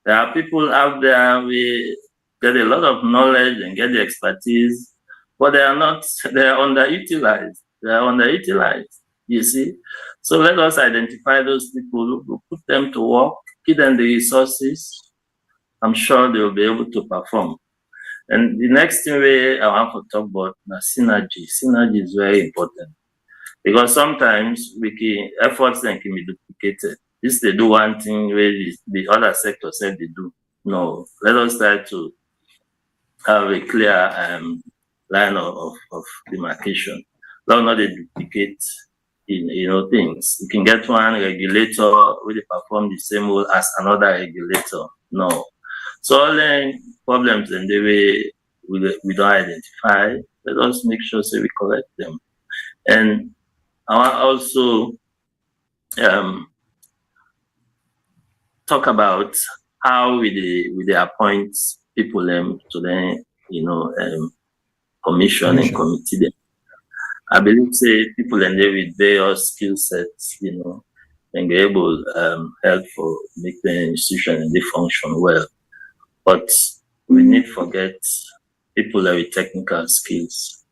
S3: There are people out there we get a lot of knowledge and get the expertise, but they are underutilized. They are underutilized, you see. So let us identify those people, who put them to work, give them the resources. I'm sure they will be able to perform. And the next thing I want to talk about is synergy. Synergy is very important because sometimes efforts then can be duplicated. This they do one thing where the other sector said they do. No, let us try to have a clear line of demarcation. Let us not duplicate things. You can get one regulator where they perform the same role as another regulator. No. So all the problems in the way we don't identify, let us make sure so we correct them. And I want also talk about how we appoint people to the commission and committee them. I believe say people and they with various skill sets, and be able help for make the institution and they function well. But we need to forget people with technical skills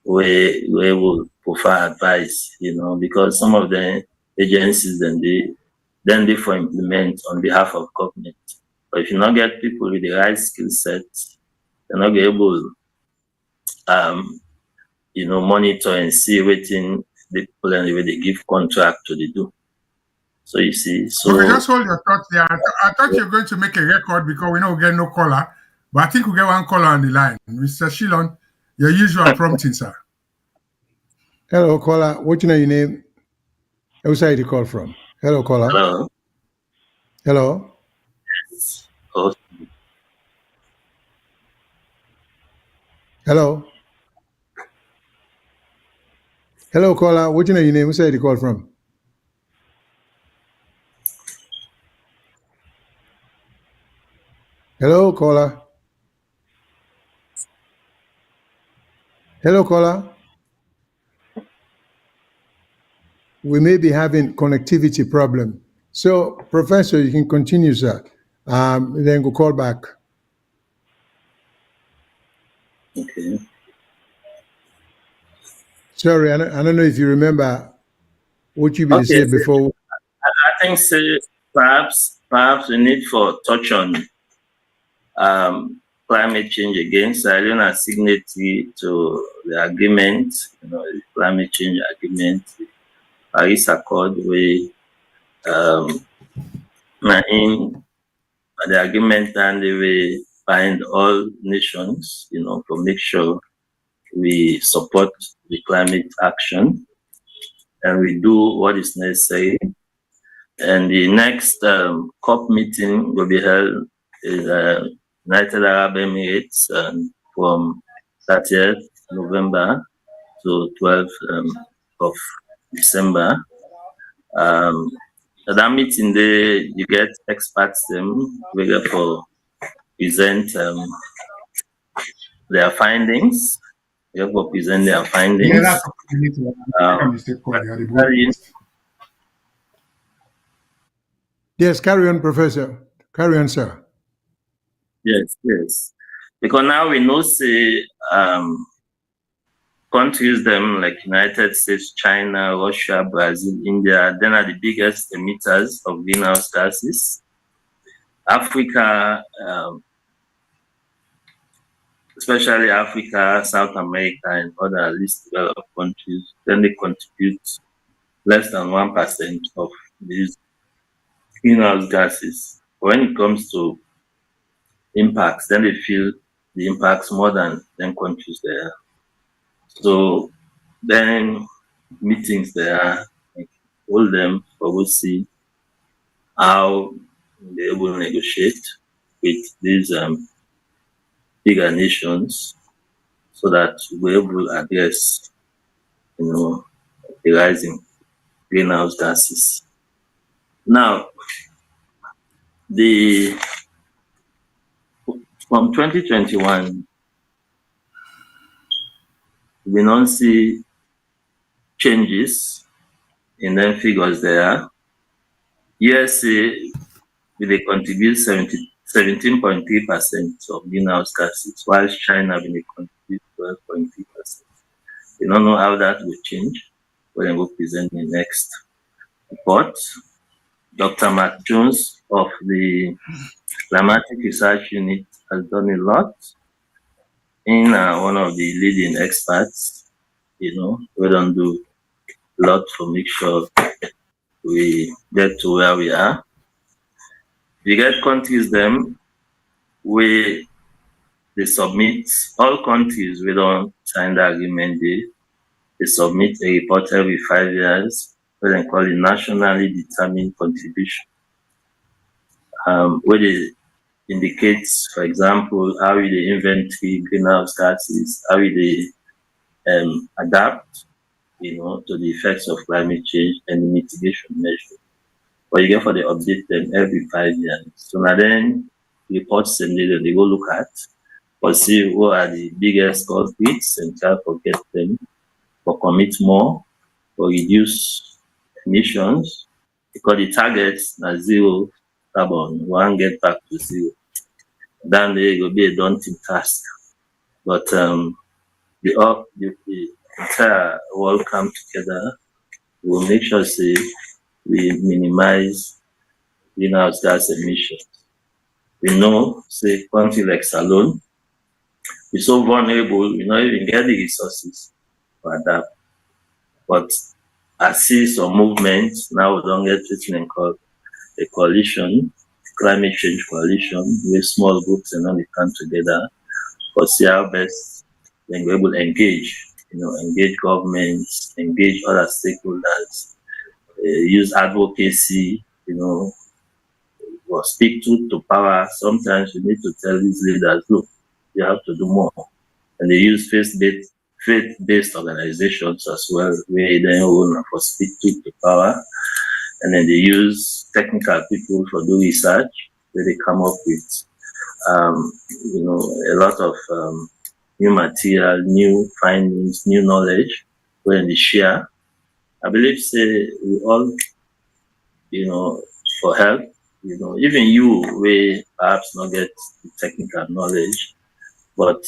S3: where will provide advice, because some of the agencies then they for implement on behalf of government. But if you not get people with the right skill sets, they're not able monitor and see waiting the people and the way they give contract to the do. So you see,
S2: okay, just hold your thoughts there. I thought you were going to make a record because we don't get no caller, but I think we get one caller on the line. Mr. Shilon, your usual prompting, sir.
S1: Hello, caller. What's your name? Where side you call from? Hello, caller.
S3: Hello.
S1: Hello.
S3: Yes. Oh.
S1: Hello. Hello, caller. What's your name? Where side you call from? Hello, caller. Hello, caller. we may be having connectivity problem. So, Professor, you can continue, sir. Then we'll call back.
S3: Okay.
S1: Sorry, I don't know if you remember what you been said before.
S3: I think perhaps we need for touch on climate change again. So I don't have signatory to the agreement, the climate change agreement, Paris Accord, where in the agreement and they will bind all nations, to make sure we support the climate action and we do what is necessary. And the next COP meeting will be held in United Arab Emirates from 30th November to 12th of December. At that meeting, you get experts whether for present their findings. You have to present their findings.
S1: Yes, carry on, Professor. Carry on, sir.
S3: Yes. Because now we know, say, countries them like United States, China, Russia, Brazil, India, then are the biggest emitters of greenhouse gases. Africa, especially Africa, South America, and other least developed countries, then they contribute less than 1% of these greenhouse gases. When it comes to impacts, then they feel the impacts more than countries there. So then meetings there, like, hold them for we'll see how they're able to negotiate with these bigger nations so that we're able to address, the rising greenhouse gases. Now, from 2021, we don't see changes in the figures there. USA will contribute 17.3% of greenhouse gases, while China will contribute 12.3%. We don't know how that will change when we present the next report. Dr. Mark Jones of the Climatic Research Unit has done a lot in one of the leading experts. We don't do a lot to make sure we get to where we are. We get countries where they submit, all countries we don't sign the agreement, they submit a report every 5 years, what they call it nationally determined contribution, where they indicate, for example, how they inventory greenhouse gases, how they adapt, to the effects of climate change and mitigation measures. But you get for they update them every 5 years. So now then reports and they go look at or see what are the biggest culprits and try to get them or commit more or reduce emissions because the targets are zero carbon. We want to get back to zero. Then there will be a daunting task. But the entire world come together. We'll make sure we minimize greenhouse gas emissions. We know, say, country like Salone, we're so vulnerable, we not even get the resources for that. But I see some movements, now we don't get treatment called a coalition, climate change coalition, where small groups and all they come together, but see how best then we're able to engage, engage governments, engage other stakeholders, use advocacy, or speak to power. Sometimes you need to tell these leaders, look, you have to do more. And they use faith-based organizations as well, where they own for speak to power. And then they use technical people for do research, where they come up with, a lot of new material, new findings, new knowledge, where they share I believe say we all, for help, even you we perhaps not get the technical knowledge, but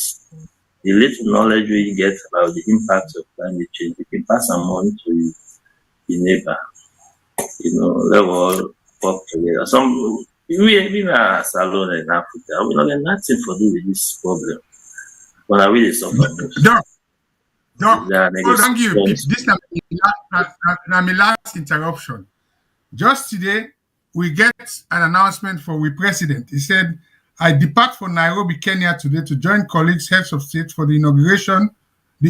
S3: the little knowledge we get about the impacts of climate change, you can pass them on to your neighbor. Let all work together. We are alone in Africa. We don't get nothing to do with this problem. But I really suffer most.
S2: Doc,
S3: There are
S2: hold on, give you
S3: negotiations.
S2: this is my last interruption. Just today, we get an announcement from the president. He said, I depart for Nairobi, Kenya today to join colleagues, heads of state for the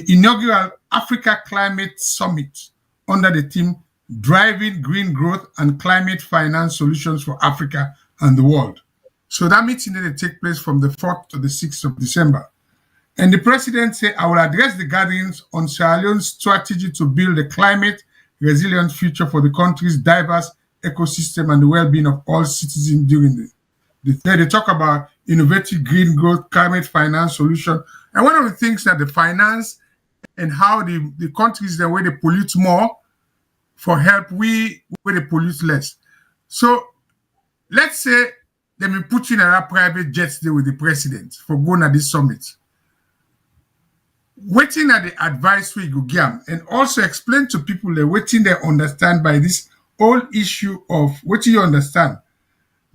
S2: inaugural Africa Climate Summit under the theme Driving Green Growth and Climate Finance Solutions for Africa and the World. So that meeting will take place from the 4th to the 6th of December. And the president said, I will address the gatherings on Sierra Leone's strategy to build a climate resilient future for the country's diverse ecosystem and the well-being of all citizens during they talk about innovative green growth, climate finance solution. And one of the things that the finance and how the countries, the way they pollute more for help, where they pollute less. So let's say they may put in a private jets there with the president for going at this summit. Waiting at the advice we go give and also explain to people that waiting they understand by this whole issue of what you understand.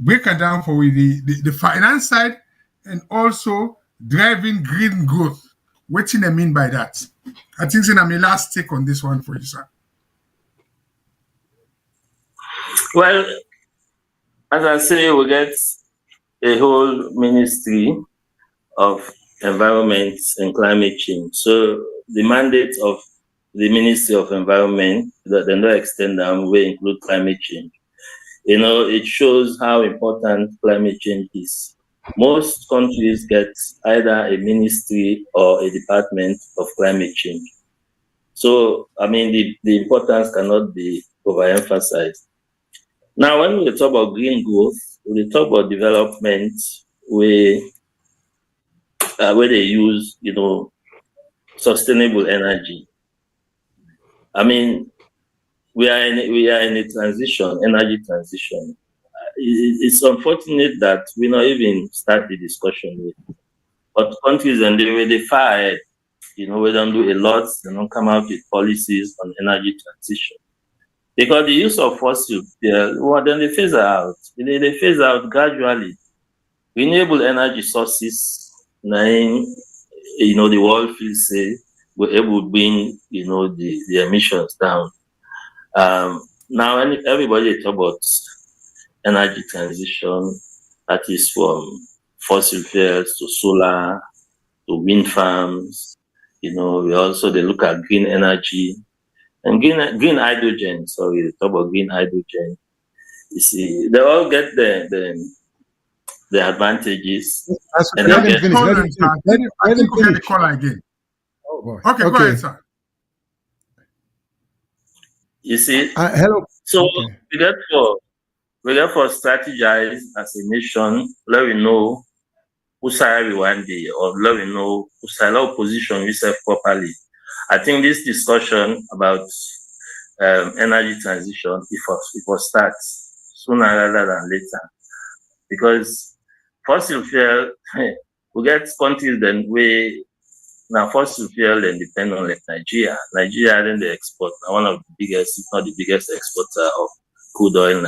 S2: Break it down for the finance side and also driving green growth. What do I mean by that? I think it's my last take on this one for you, sir.
S3: Well, as I say, we get a whole ministry of environment and climate change. So the mandate of the Ministry of Environment, that they don't extend them, will include climate change. It shows how important climate change is. Most countries get either a ministry or a department of climate change. So, I mean, the importance cannot be overemphasized. Now, when we talk about green growth, we talk about development where they use, sustainable energy. I mean, we are in a transition, energy transition. It's unfortunate that we not even start the discussion with. But countries and they far ahead. We don't do a lot. They don't come out with policies on energy transition. Because the use of fossil fuel, then they phase out. They phase out gradually. Renewable energy sources, the world feels say we're able to bring, the emissions down. Now, everybody talk about energy transition, that is from fossil fuels to solar to wind farms. We also they look at green energy and green hydrogen. Sorry, they talk about green hydrogen. You see, they all get the advantages.
S1: And let him finish. Let him finish.
S2: I think we'll get the call again.
S1: Oh boy.
S2: Okay, go ahead, sir.
S3: You see,
S1: hello.
S3: So
S1: Okay.
S3: we get for strategize as a nation. Let we know who side we want day, or let we know who side our position yourself properly. I think this discussion about energy transition, it will start sooner rather than later, because fossil fuel we get countries then we now fossil fuel and depend on like Nigeria. Nigeria then they export one of the biggest, if not the biggest exporter of crude oil in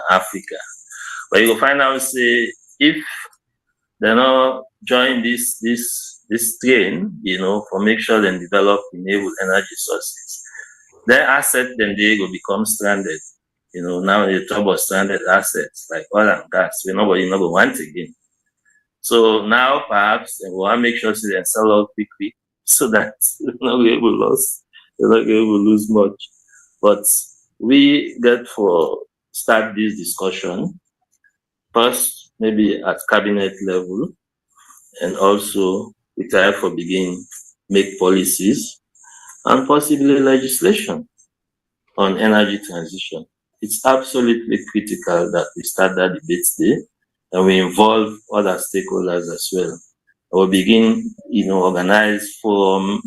S3: Africa. But you will find out say if they not join this train, for make sure they develop renewable energy sources, their asset then they will become stranded. Now they talk about stranded assets like oil and gas, nobody want again. So now perhaps we want to make sure they sell out quickly so that we're not able to lose. We're not able to lose much. But we get for start this discussion first, maybe at cabinet level, and also we try for begin make policies and possibly legislation on energy transition. It's absolutely critical that we start that debate today and we involve other stakeholders as well. We'll begin, organize forum,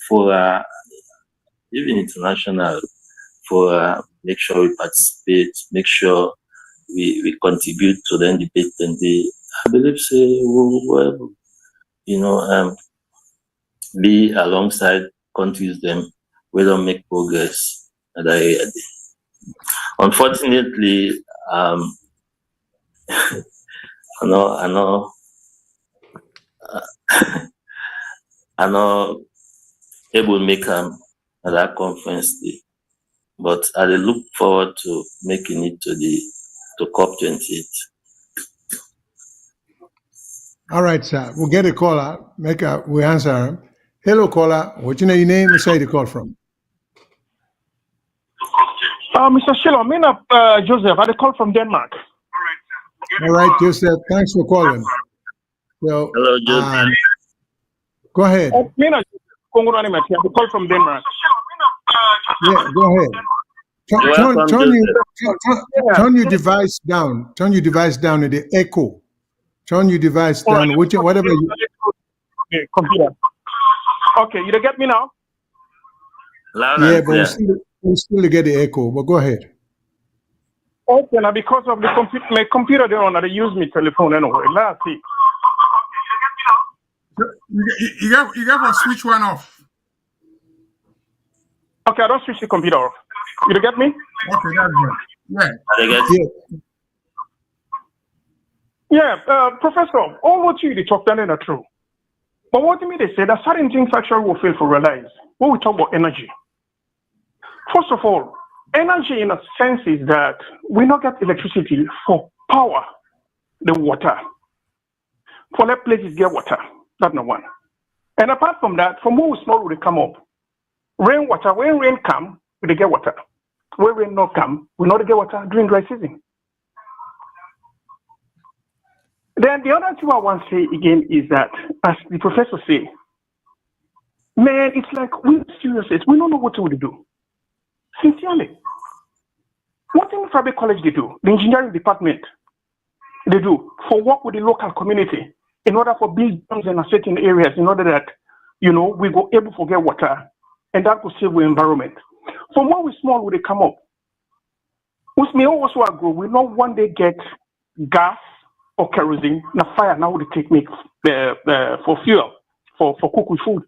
S3: fora, even international, for make sure we participate, make sure we contribute to the debate, and I believe say will be alongside countries them we don't make progress. Unfortunately, I know able make at that conference day, but I look forward to making it to COP28.
S1: All right, sir. We'll get a caller. We answer him. Hello, caller. What's your name? Where you call from?
S8: Mr. Shilo, my name Joseph. I call from Denmark.
S1: All right, Joseph. Thanks for calling. So,
S3: hello, Joseph.
S1: Go ahead.
S8: I call from Denmark.
S1: Yeah, go ahead. Turn your device down. Turn your device down to the echo. Turn your device down. Whatever you.
S8: Okay, computer. Okay, you don't get me now?
S3: Loud
S1: yeah,
S3: and
S1: but we still get the echo. But go ahead.
S8: Okay, now because of the my computer, they use my telephone anyway. Let's see.
S2: You got to switch one off.
S8: Okay, I don't switch the computer off. You get me?
S2: Okay, that's good.
S8: Yeah, Professor, all what you talk down are true. But what do you mean they say that certain things actually will fail to realize when we talk about energy? First of all, energy in a sense is that we not get electricity for power, the water. For that places get water. That's number one. And apart from that, from where we small will they come up. Rainwater, when rain come, we get water. When rain not come, we not get water during dry season. Then the other thing I want to say again is that, as the professor say, man, it's like we're serious. We don't know what to do. Sincerely. What in Fabric College they do, the engineering department, they do for work with the local community in order for build dams in certain areas, in order that, we go able to get water and that will save the environment. From when we small, will they come up? Which may also grow, we not one day get gas or kerosene, na fire now they take make for fuel, for cook with food.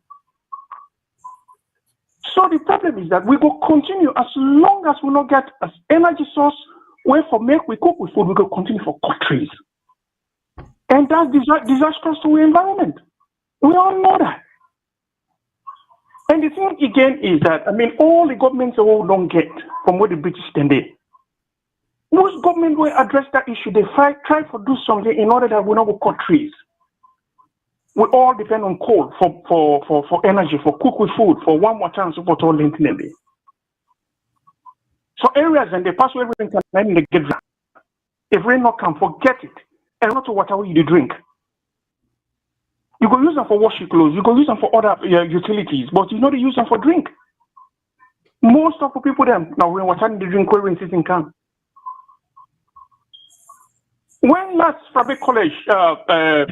S8: So the problem is that we will continue as long as we not get an energy source where for make we cook with food, we will continue for cut trees. And that's disastrous to the environment. We all know that. And the thing again is that, all the governments don't get from what the British then did. Most government will address that issue. They try to do something in order that we not cut trees. We all depend on coal for energy, for cook with food, for warm water and support all internally. So areas and they pass everything and they get dry. If rain not come, forget it. And not water you drink. You go use them for wash your clothes, you go use them for other utilities, but you know they use them for drink. Most of the people them now when water they drink when season come. When last Fabric College, I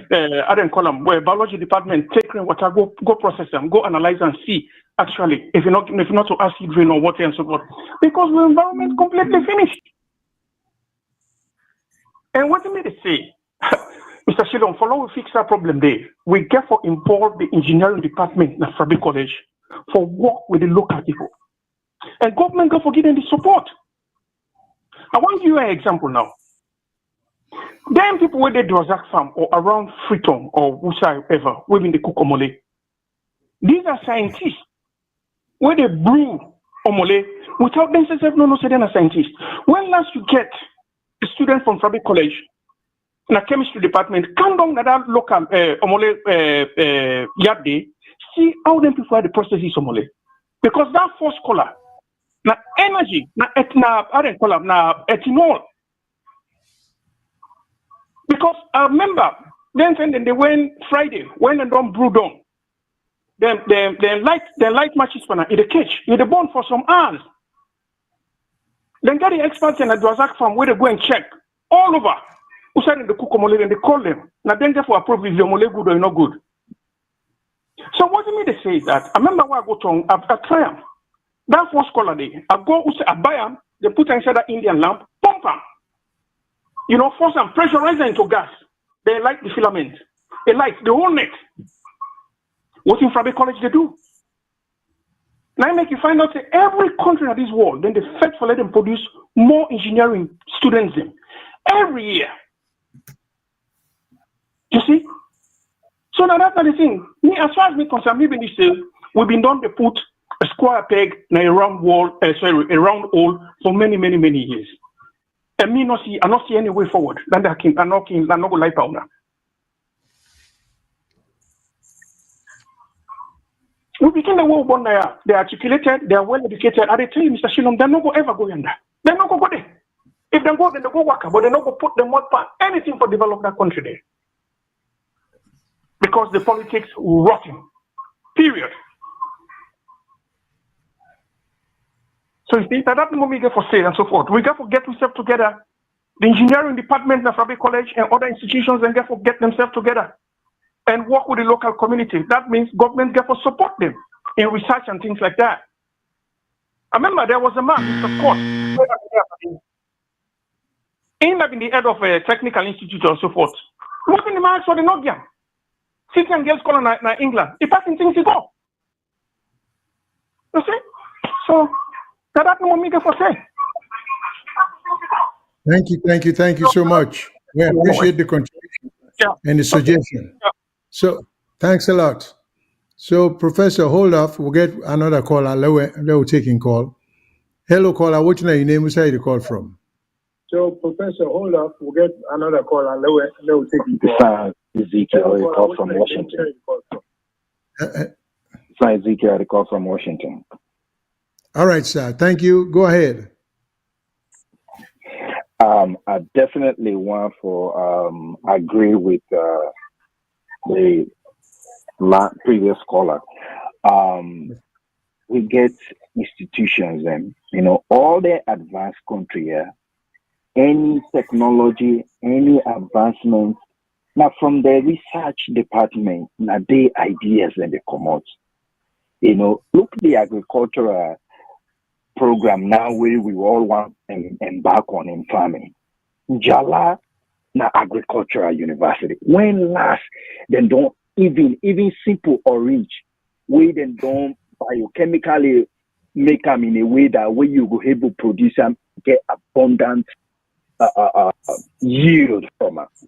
S8: didn't call them, where biology department take rainwater, go process them, go analyze and see actually if not to acid rain or water and so forth, because the environment completely finished. And what do they say, Mr. Shilon, for now we fix that problem there. We get for involve the engineering department in Fabric College for work with the local people, and government go for giving the support. I want to give you an example now. Them people where they do Razak farm or around Freetown or whosoever, within the cook omole. These are scientists where they brew omole without themselves no say they're a scientist. When last you get a student from Fabric College in a chemistry department, come down to that local omole yard day, see how them people are the process is omole. Because that first color, na energy, na ethanol. Because I remember then they went Friday when they don't brew down. Then light matches for in the cage, in the bone for some hours. Then get the experts in the Razak farm where they go and check all over. Who said in the cook omole and they call them. Now then therefore approve if the omole good or not good. So what do you mean they say that? I remember when I go to I try them. That's what scholar day. I go I buy them, they put inside that Indian lamp, pump them. You know, force them, pressurize them into gas. They light the filament. They light the whole net. What in Frabe College they do? Now I make you find out that every country in this world, then they fight for let them produce more engineering students in every year. You see? So now that's the thing. Me, as far as me concerned, maybe this we've been done to put a square peg in a round wall, a round hole for many, many, many years. And me I not see any way forward. Then I'm not go lie powder. We begin the world born there. They are articulated, they are well educated. And they tell you, Mr. Shilom, they're not going to ever go yonder. They're not going to go there. If they go, then they go work, but they're not going to put them on anything for develop that country there. Because the politics rotten. Period. So you see, that's what we get for sale and so forth. We got to get themselves together. The engineering department of Frabe College and other institutions and get to get themselves together and work with the local community. That means government get to support them in research and things like that. I remember there was a man, Mr. Scott, in the head of a technical institute and so forth. Working the man for the Nogian. City and girls calling in England. The passing things to go. You see? So that's what we get for say.
S1: Thank you so much. We appreciate the contribution and the suggestion. So thanks a lot. So Professor, hold off. We'll get another caller. Let taking call. Hello, caller. What's your name? Where's you call from? So Professor, hold off. We'll get another caller. Let taking call.
S9: Ezekiel, I call from Washington. Ezekiel, I call from Washington.
S1: All right, sir. Thank you. Go ahead.
S9: I definitely want to agree with the previous caller. We get institutions and, all the advanced country here, any technology, any advancement, now from the research department, now the ideas and they come out. Look the agricultural program now where we all want and embark on in farming. Jala na agricultural university. When last then don't even simple orange, we then don't biochemically make them in a way that way you go able to produce and get abundant yield from us.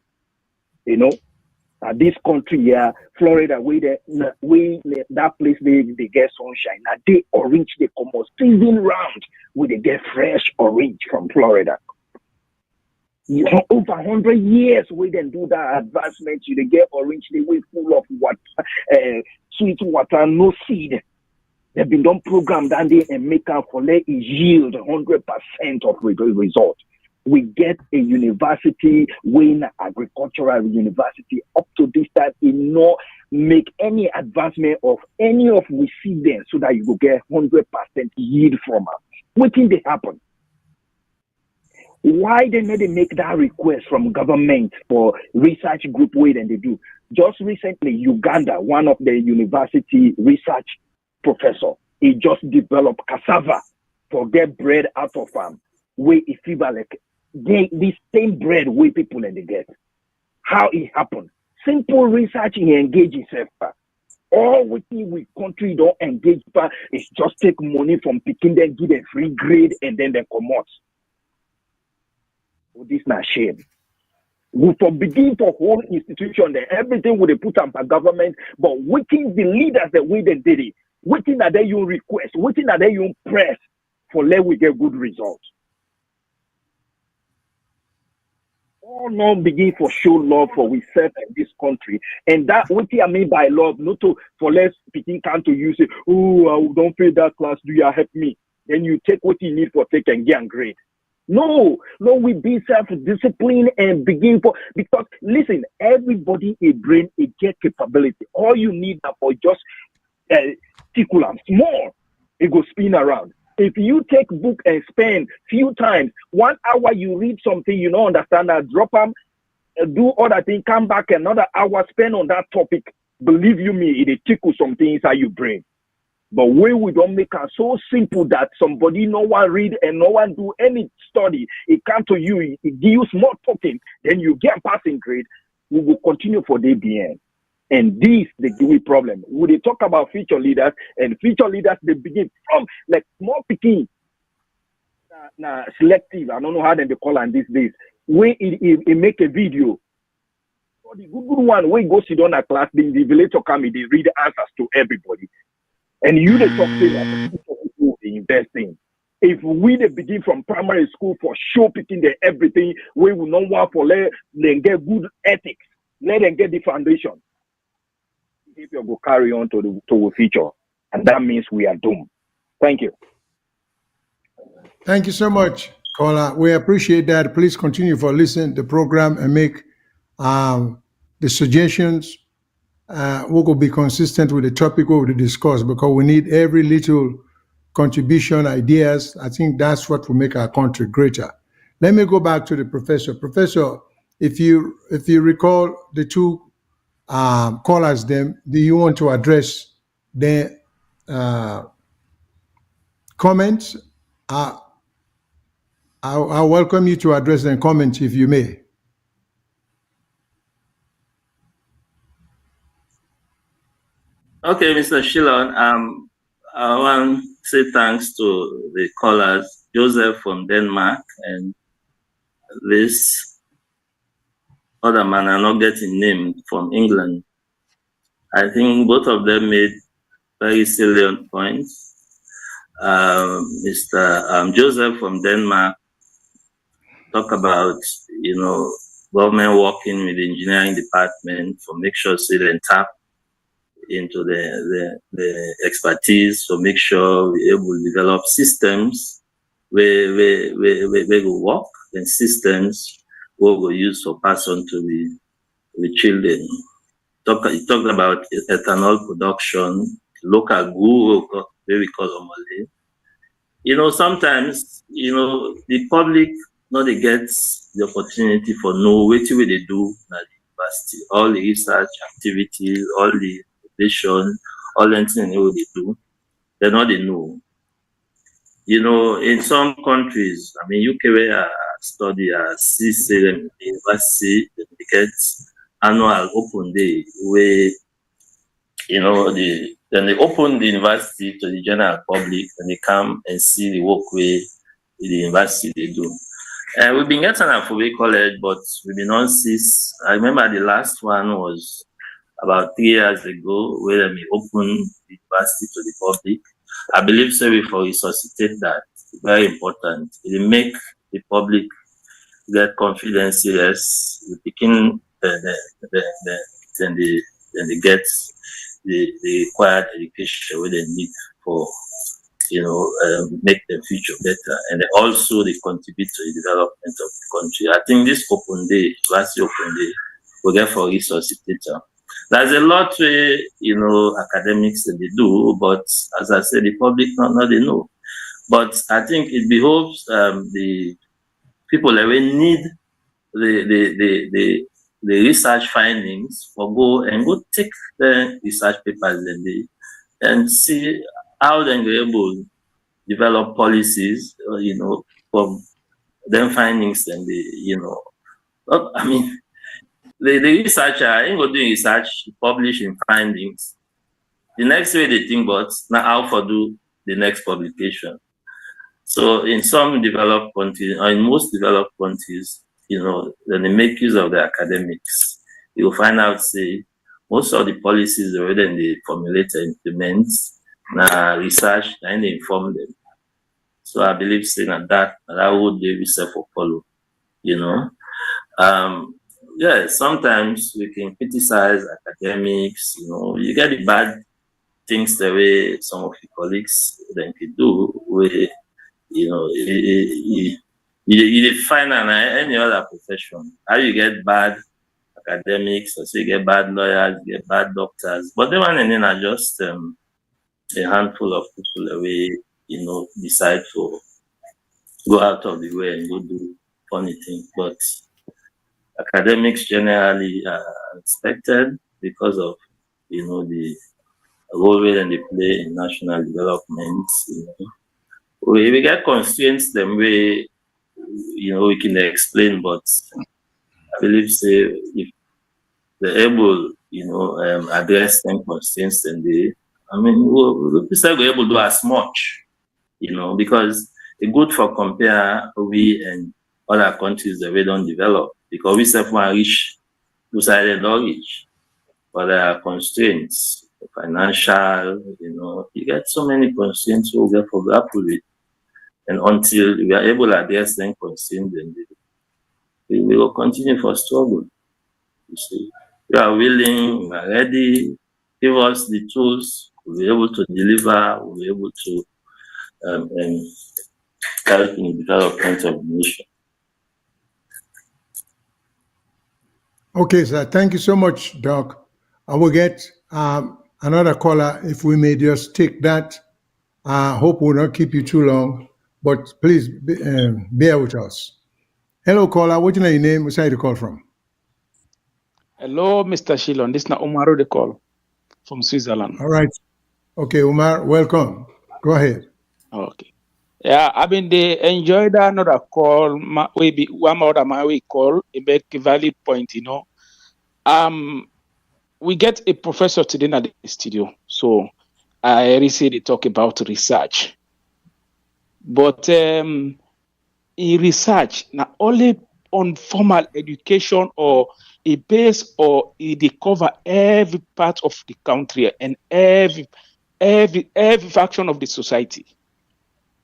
S9: This country here, Florida, that place they get sunshine. Now they orange they come out season round where they get fresh orange from Florida. Over 100 years we then do that advancement. You they get orange, they way full of water, sweet water, no seed. They've been done program down there and make up for let it yield 100% of result. We get a university, win agricultural university up to this time, make any advancement of any of we see them so that you will get 100% yield from us. What thing they happen? Why they not make that request from government for research group way than they do? Just recently, Uganda, one of the university research professor, he just developed cassava for get bread out of way equivalent. The same bread way people and they get. How it happened? Simple research he engage himself. All we country don't engage is just take money from picking them, give a free grade, and then they come out. Oh, this not shame. We for begin for whole institution, then everything would they put up by government, but waiting the leaders the way they did it, waiting that they you request, waiting that they you press for let we get good results. All now begin for show love for we serve in this country, and that what I mean by love, not to for less speaking can to use it. Oh, I don't fail that class. Do you help me? Then you take what you need for take and get grade. No, we be self-disciplined and begin for because listen, everybody a brain a get capability. All you need for just tickle and small, it go spin around. If you take book and spend few times, 1 hour you read something you don't understand, drop them, do other thing, come back another hour, spend on that topic. Believe you me, it tickle something inside your brain. But we don't make it so simple that somebody no one read and no one do any study. It come to you, it give you small token, then you get passing grade. We will continue for the BN. And this the GUI problem. When they talk about future leaders, and future leaders they begin from like small picking. Selective. I don't know how they call on these days. When it make a video. For the good one, when go sit down a class, the invigilator come, they read answers to everybody. And you the talk thing like investing. If we they begin from primary school for show picking the everything, we will not want for let them get good ethics, let them get the foundation. Behavior will carry on to the future, and that means we are doomed. Thank you.
S1: Thank you so much, Kola. We appreciate that. Please continue for listening to the program and make the suggestions. We will be consistent with the topic we will discuss because we need every little contribution, ideas. I think that's what will make our country greater. Let me go back to the professor. Professor, if you recall the two callers, them, do you want to address their comments? I welcome you to address their comments if you may.
S3: Okay, Mr. Shillon, I want to say thanks to the callers, Joseph from Denmark and this other man, I'm not getting named, from England. I think both of them made very salient points. Mr. Joseph from Denmark talk about, government working with the engineering department for make sure so they tap into the expertise, so make sure we're able to develop systems where will work and systems we will use for pass on to the children. He talked about ethanol production, local guru, where we call Omole. Sometimes, the public not they get the opportunity for know what they do at the university, all the research activities, all the innovation, all the things they do, they not they know. In some countries, I mean, UK where I study, I see them university, they get annual open day where then they open the university to the general public and they come and see the work where the university they do. And we've been getting at Fobe College, but we've been on since. I remember the last one was about 3 years ago, where we opened the university to the public. I believe so before we resuscitate that. Very important. It make the public get confidence, yes, we begin then they get the required education where they need for make the future better, and also they contribute to the development of the country. I think this open day, last open day, we get for resuscitator. There's a lot where academics that they do, but as I said, the public not they know. But I think it behoves the people that we need the research findings for go take the research papers and see how they are able to develop policies, from them findings and I mean, the researcher ain't going to do research, publishing findings. The next way they think about now how for do the next publication. So in some developed countries, or in most developed countries, then they make use of the academics. You'll find out, say, most of the policies already they formulate and implement research and they inform them. So I believe saying that would be self-follow, sometimes we can criticize academics, you get the bad things the way some of your colleagues then can do, where, you define any other profession. How you get bad academics, or so you get bad lawyers, you get bad doctors, but the one and then are just a handful of people away, decide to go out of the way and go do funny things. But academics generally are respected because of, the role where they play in national development. We get constraints them way, we can explain, but I believe say if they're able, address them constraints, then we'll be able to do as much, because it's good for compare we and other countries that we don't develop, because we self want reach two-sided knowledge, but there are constraints, financial, you get so many constraints we'll get for grapple with. And until we are able to address them constraints, then we will continue for struggle. You see, we are willing, we are ready. Give us the tools, we'll be able to deliver, we'll be able to help in the development of the nation.
S1: Okay, sir. Thank you so much, Doc. I will get another caller if we may just take that. I hope we'll not keep you too long, but please bear with us. Hello, caller. What's your name? Where you call from?
S10: Hello, Mr. Shilon. This is Umaru the call from Switzerland.
S1: All right. Okay, Umar, welcome. Go ahead.
S10: Okay. Yeah, I mean, they enjoyed another call. Maybe one more my we call a make a valid point. We get a professor today at the studio, so I recently talk about research, but in research not only on formal education or a base or they cover every part of the country and every faction of the society.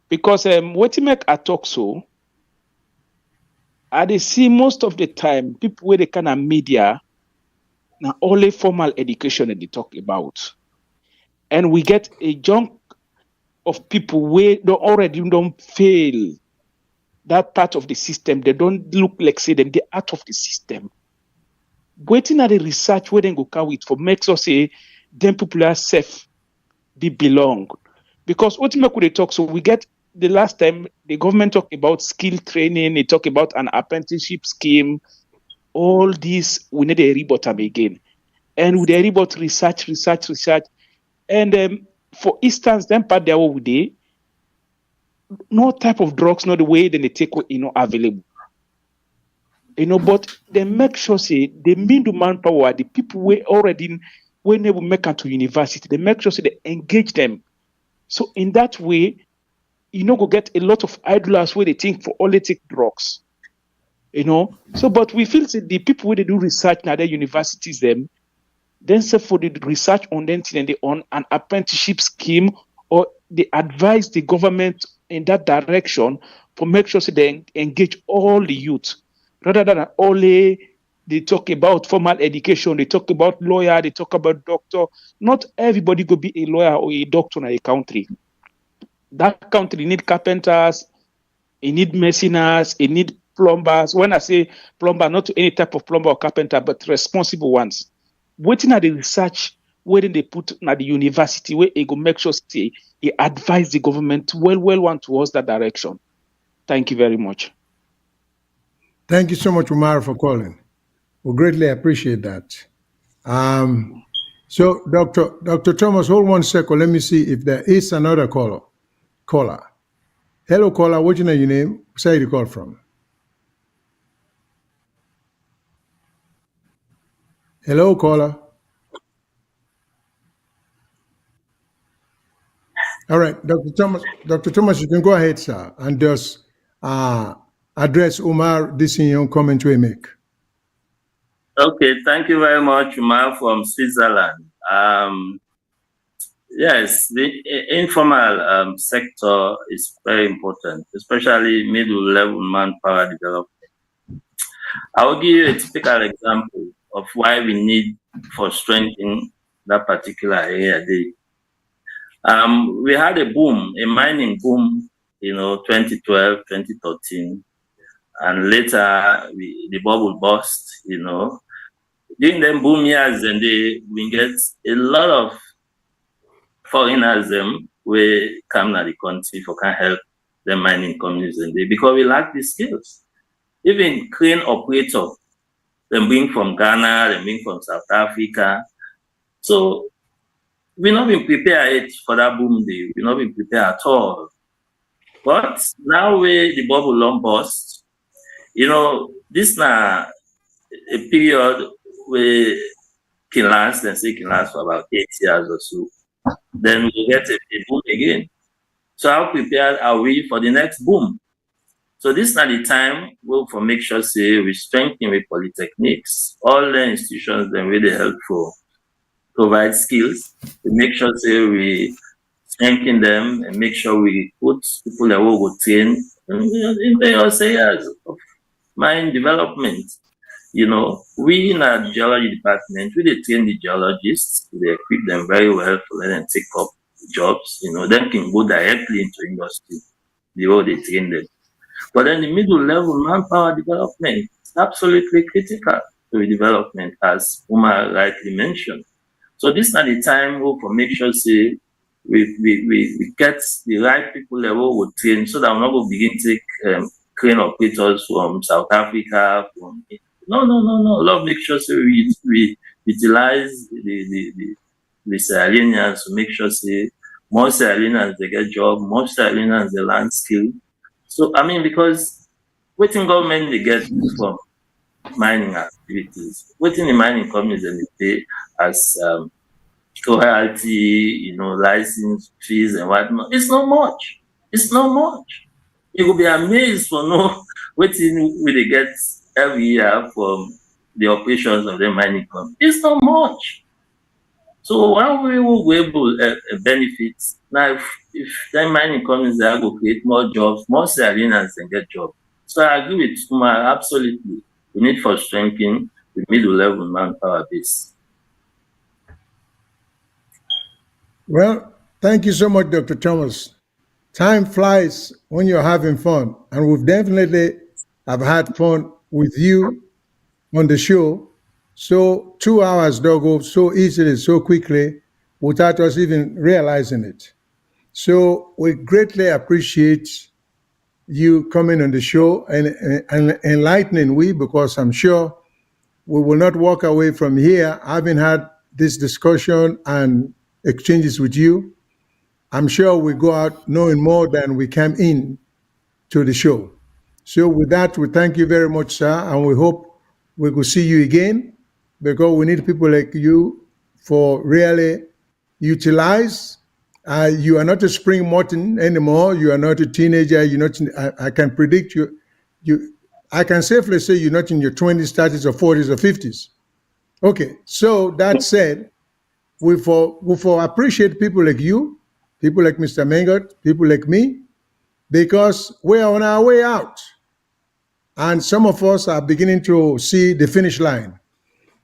S10: Because what you make a talk so, I see most of the time people with the kind of media now only formal education that they talk about. And we get a chunk of people where they already don't fail that part of the system. They don't look like say them, they're out of the system. Waiting at the research where they go carry it for makes us say them people are safe, they belong. Because what make they talk, so we get the last time the government talked about skill training, they talk about an apprenticeship scheme, all this we need a rebuttal again. And with the rebut research. And for instance, then part there with the no type of drugs, not the way then they take available. But they make sure say the middle manpower, the people who already when they will make it to university, they make sure say they engage them. So in that way, go get a lot of idlers where they think for only take drugs. So but we feel say the people where they do research now at universities them, then say for the research on them and they on an apprenticeship scheme or they advise the government in that direction for make sure so they engage all the youth rather than only they talk about formal education, they talk about lawyer, they talk about doctor. Not everybody go be a lawyer or a doctor in a country. That country need carpenters, it need masoners, it need plumbers. When I say plumber, not any type of plumber or carpenter, but responsible ones. Waiting at the research, where they put at the university, where it go make sure say he advise the government well want towards that direction. Thank you very much.
S1: Thank you so much, Umar, for calling. We greatly appreciate that. So, Dr. Thomas, hold 1 second. Let me see if there is another caller. Hello, caller. What's your name? Where you call from? Hello, caller. All right, Dr. Thomas, you can go ahead, sir, and just address Umar this in your comment we make.
S3: Okay, thank you very much, Umar from Switzerland. Yes, the informal sector is very important, especially middle-level manpower development. I will give you a typical example of why we need for strengthening that particular area. We had a boom, a mining boom, 2012, 2013, and later the bubble burst, During them boom years, and we get a lot of foreigners will come to the country for can help the mining communities, because we lack the skills. Even crane operator, they bring from Ghana, they bring from South Africa. So we not been prepared for that boom day. We not been prepared at all. But now where the bubble long burst, this na a period where can last, and say can last for about 8 years or so. Then we get a boom again. So how prepared are we for the next boom? So this is not the time we'll for make sure say we strengthen with polytechnics, all the institutions that really help for provide skills. We make sure say we strengthen them and make sure we put people that will go train in the areas of mine development. We in our geology department, we dey train the geologists, we equip them very well to let them take up jobs, them can go directly into industry, the way they train them. But then the middle level manpower development is absolutely critical to the development, as Umar rightly mentioned. So this is not the time for make sure say we get the right people that will train, so that we're not going to begin to take crane operators from South Africa. No. Love make sure so we utilize the Sierra Leoneans to make sure say more Sierra Leoneans they get job, more Sierra Leoneans they learn skill. So because waiting government they get from mining activities, waiting the mining companies and they pay as royalty, license fees and whatnot. It's not much. You will be amazed for waiting we they get every year from the operations of the mining company. It's not much. So one way we will be able to benefit now if the mining companies are going to create more jobs, more Sierra Leoneans can get jobs. So I agree with Umar, absolutely. We need for strengthening the middle level manpower base.
S1: Well, thank you so much, Dr. Thomas. Time flies when you're having fun, and we've definitely have had fun with you on the show. So 2 hours don't go so easily, so quickly, without us even realizing it. So we greatly appreciate you coming on the show and enlightening we, because I'm sure we will not walk away from here having had this discussion and exchanges with you. I'm sure we go out knowing more than we came in to the show. So with that, we thank you very much, sir, and we hope we will see you again, because we need people like you for really utilize. You are not a spring morton anymore. You are not a teenager. You're not. I can predict you. I can safely say you're not in your 20s, 30s, or 40s, or 50s. Okay. So that said, we for appreciate people like you, people like Mr. Mengot, people like me, because we're on our way out. And some of us are beginning to see the finish line.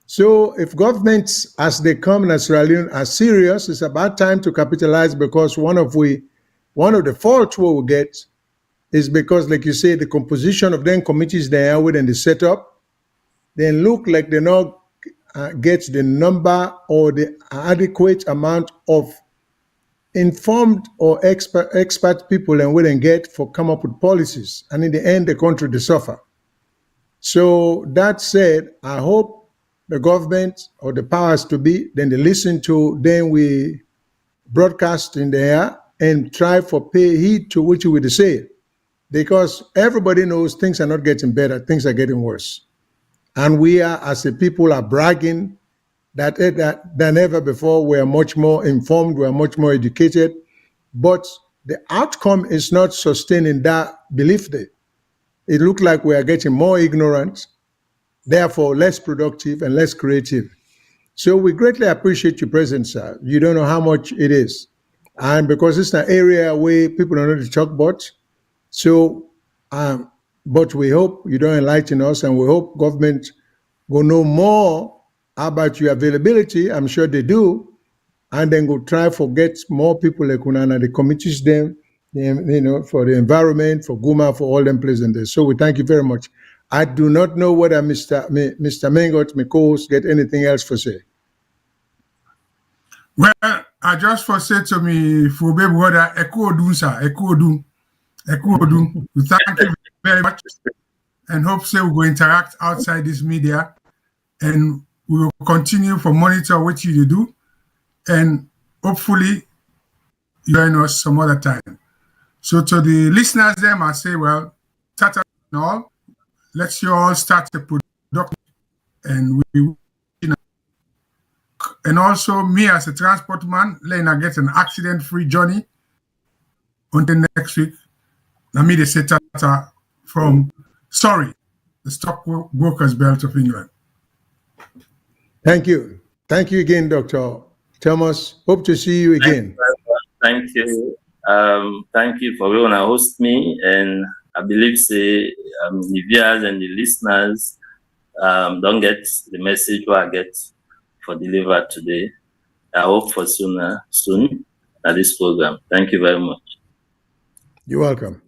S1: So if governments, as they come in Sierra Leone, are serious, it's about time to capitalize, because one of the faults we will get is because, like you say, the composition of them committees they are within the setup, they look like they not get the number or the adequate amount of informed or expert people and wouldn't get for come up with policies. And in the end, the country they suffer. So that said, I hope the government or the powers to be, then they listen to, then we broadcast in the air and try for pay heed to which we say, because everybody knows things are not getting better, things are getting worse. And we are, as a people, are bragging that than ever before. We are much more informed, we are much more educated, but the outcome is not sustaining that belief there. It looks like we are getting more ignorant, therefore less productive and less creative. So we greatly appreciate your presence, sir. You don't know how much it is. And because it's an area where people are not to talk about, so, but we hope you don't enlighten us, and we hope government will know more about your availability. I'm sure they do. And then go try for get more people like Unana, the committees them, for the environment, for Guma, for all them places in there. So we thank you very much. I do not know whether Mr. Mengot, my co-host, get anything else for say.
S2: Well, I just for say to me, for baby brother, Eko Odun, sir, Eko Odun. We thank you very much, and hope say we will interact outside this media, and we will continue for monitor what you do. And hopefully join us some other time. So to the listeners, them I say, well, start and all. Let's you all start a production, and and also me as a transport man, letting I get an accident-free journey until next week. Let me say tata from the stockbrokers belt of England.
S1: Thank you. Thank you again, Dr. Thomas. Hope to see you again.
S3: Thank you. Thank you for everyone who host me, and I believe the viewers and the listeners don't get the message what I get for delivered today. I hope for soon at this program. Thank you very much.
S1: You're welcome.